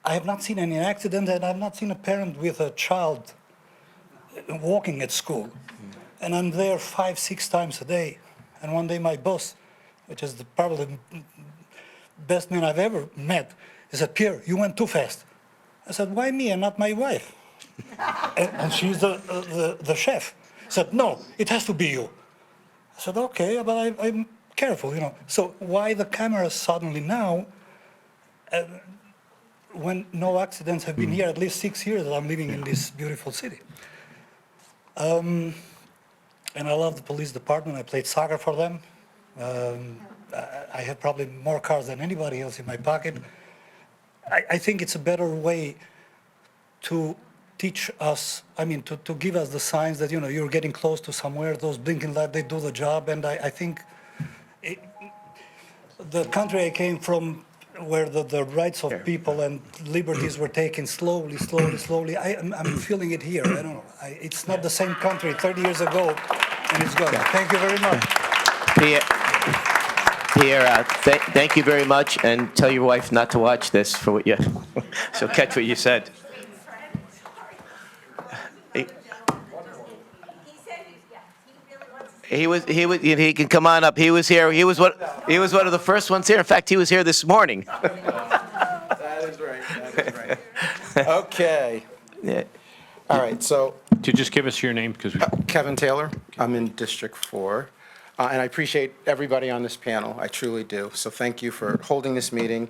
Speaker 22: I have not seen any accidents, and I've not seen a parent with a child walking at school. And I'm there 5-6 times a day. And one day my boss, which is probably the best man I've ever met, he said, Pierre, you went too fast. I said, why me and not my wife? and she's the chef. He said, no, it has to be you. I said, okay, but I'm careful, you know. So why the cameras suddenly now, when no accidents have been here at least 6 years that I'm living in this beautiful city? And I love the police department. I played soccer for them. I have probably more cars than anybody else in my pocket. I think it's a better way to teach us, to give us the signs that, you're getting close to somewhere. Those blinking lights, they do the job. And I think the country I came from, where the rights of people and liberties were taken slowly, I'm feeling it here. I don't know. It's not the same country 30 years ago, and it's gone. Thank you very much.
Speaker 2: Pierre, thank you very much, and tell your wife not to watch this for what you. She'll catch what you said. He can come on up. He was here. He was one of the first ones here. In fact, he was here this morning.
Speaker 16: That is right. Okay.
Speaker 2: Yeah.
Speaker 16: All right, so.
Speaker 1: To just give us your name, because
Speaker 16: Kevin Taylor. I'm in District 4. And I appreciate everybody on this panel. I truly do. So thank you for holding this meeting.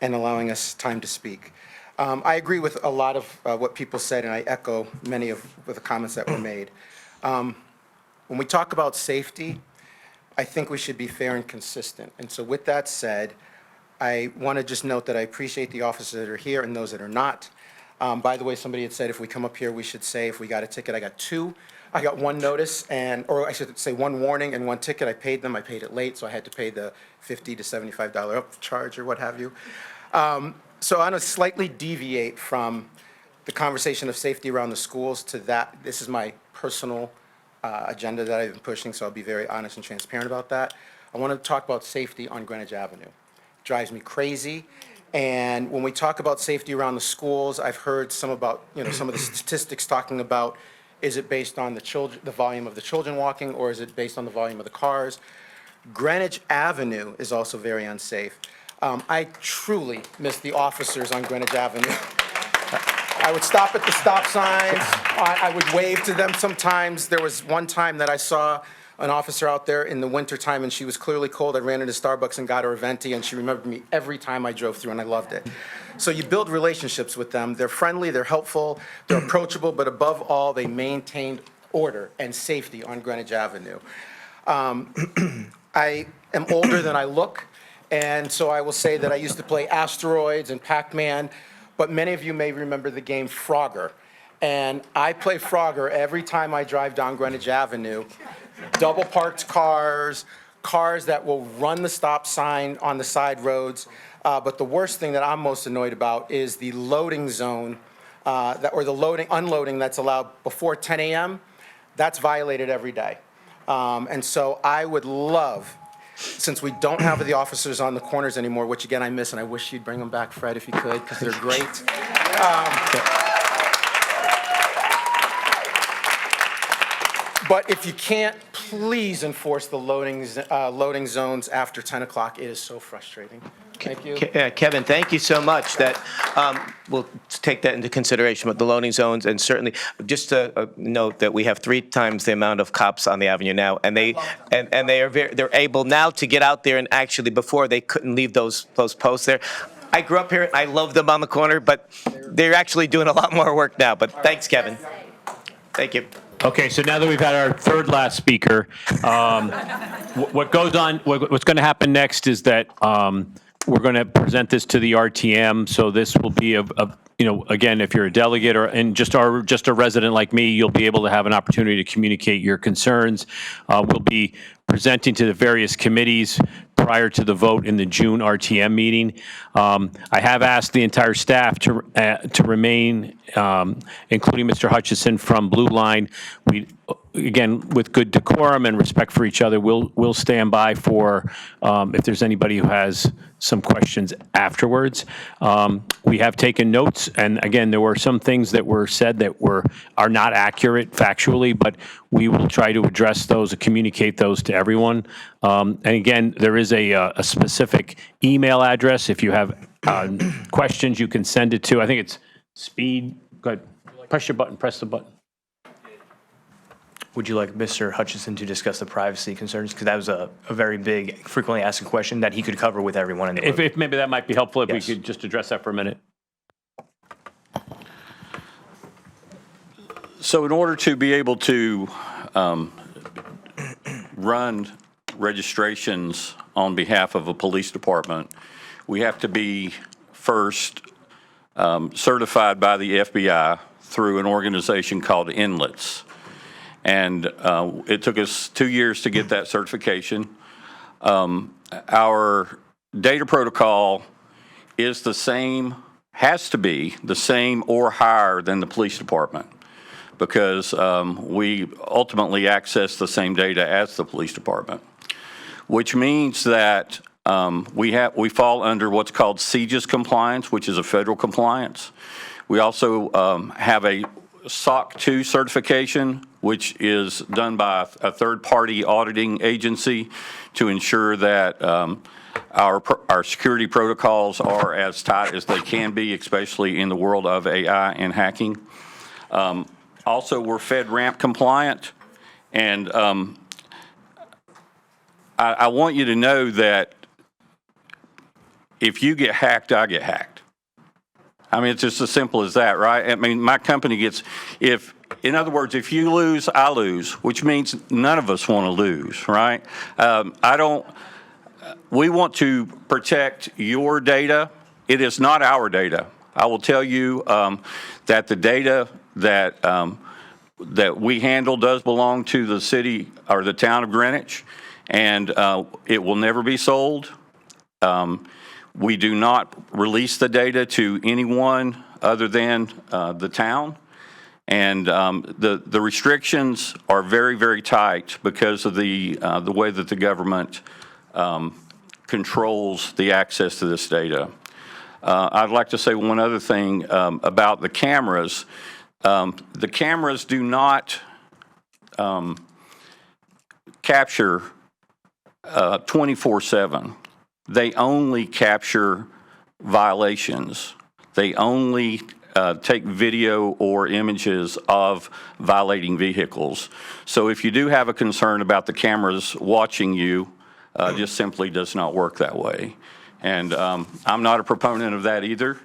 Speaker 16: and allowing us time to speak. I agree with a lot of what people said, and I echo many of the comments that were made. When we talk about safety, I think we should be fair and consistent. And so with that said, I want to just note that I appreciate the officers that are here and those that are not. By the way, somebody had said if we come up here, we should say if we got a ticket. I got two. I got one notice, or I should say one warning and one ticket. I paid them. I paid it late, so I had to pay the $50 to $75 upcharge or what have you. So I'm going to slightly deviate from the conversation of safety around the schools to that. This is my personal agenda that I've been pushing, so I'll be very honest and transparent about that. I want to talk about safety on Greenwich Avenue. It drives me crazy. And when we talk about safety around the schools, I've heard some about, some of the statistics talking about, is it based on the volume of the children walking, or is it based on the volume of the cars? Greenwich Avenue is also very unsafe. I truly miss the officers on Greenwich Avenue. I would stop at the stop signs. I would wave to them sometimes. There was one time that I saw an officer out there in the wintertime, and she was clearly cold. I ran into Starbucks and got her a venti, and she remembered me every time I drove through, and I loved it. So you build relationships with them. They're friendly, they're helpful, they're approachable, but above all, they maintained order and safety on Greenwich Avenue. I am older than I look, and so I will say that I used to play Asteroids and Pac-Man, but many of you may remember the game Frogger. And I play Frogger every time I drive down Greenwich Avenue. Double parked cars, cars that will run the stop sign on the side roads. But the worst thing that I'm most annoyed about is the loading zone, or the unloading that's allowed before 10 a.m. That's violated every day. And so I would love, since we don't have the officers on the corners anymore, which again I miss, and I wish you'd bring them back, Fred, if you could, because they're great. But if you can't, please enforce the loading zones after 10 o'clock. It is so frustrating. Thank you.
Speaker 2: Kevin, thank you so much. That we'll take that into consideration with the loading zones, and certainly just to note that we have 3 times the amount of cops on the avenue now, and they're able now to get out there, and actually before they couldn't leave those posts there. I grew up here, and I love them on the corner, but they're actually doing a lot more work now. But thanks, Kevin. Thank you.
Speaker 1: Okay, so now that we've had our third last speaker, what's going to happen next is that we're going to present this to the RTM. So this will be again, if you're a delegate and just a resident like me, you'll be able to have an opportunity to communicate your concerns. We'll be presenting to the various committees prior to the vote in the June RTM meeting. I have asked the entire staff to remain, including Mr. Hutchison from Blue Line. We, again, with good decorum and respect for each other, we'll stand by for if there's anybody who has some questions afterwards. We have taken notes, and again, there were some things that were said that are not accurate factually, but we will try to address those and communicate those to everyone. And again, there is a specific email address. If you have questions, you can send it to, I think it's Speed. Go ahead. Press your button. Press the button.
Speaker 17: Would you like Mr. Hutchison to discuss the privacy concerns? Because that was a very big, frequently asked question that he could cover with everyone in the room.
Speaker 1: If maybe that might be helpful if we could just address that for a minute.
Speaker 18: So in order to be able to run registrations on behalf of a police department, we have to be first certified by the FBI through an organization called INLITS. And it took us 2 years to get that certification. Our data protocol is the same, has to be the same or higher than the police department, because we ultimately access the same data as the police department, which means that we fall under what's called CJIS compliance, which is a federal compliance. We also have a SOC 2 certification, which is done by a third-party auditing agency to ensure that our security protocols are as tight as they can be, especially in the world of AI and hacking. Also, we're FedRAMP compliant, and I want you to know that if you get hacked, I get hacked. I mean, it's just as simple as that, right? I mean, my company gets, in other words, if you lose, I lose, which means none of us want to lose, right? We want to protect your data. It is not our data. I will tell you that the data that we handle does belong to the city or the town of Greenwich, and it will never be sold. We do not release the data to anyone other than the town. And the restrictions are very, very tight because of the way that the government controls the access to this data. I'd like to say one other thing about the cameras. The cameras do not capture 24/7. They only capture violations. They only take video or images of violating vehicles. So if you do have a concern about the cameras watching you, just simply does not work that way. And I'm not a proponent of that either.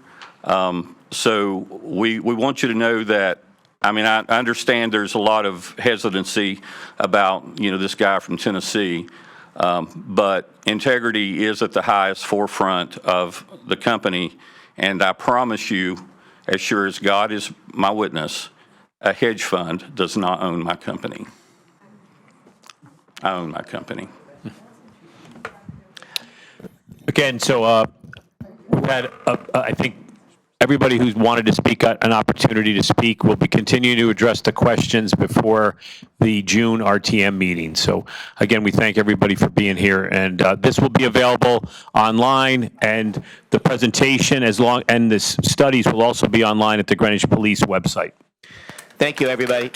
Speaker 18: So we want you to know that, I mean, I understand there's a lot of hesitancy about, this guy from Tennessee, but integrity is at the highest forefront of the company. And I promise you, as sure as God is my witness, a hedge fund does not own my company. I own my company.
Speaker 1: Again, so we've had, I think, everybody who's wanted to speak got an opportunity to speak. We'll be continuing to address the questions before the June RTM meeting. So again, we thank everybody for being here, and this will be available online, and the presentation and the studies will also be online at the Greenwich Police website.
Speaker 2: Thank you, everybody.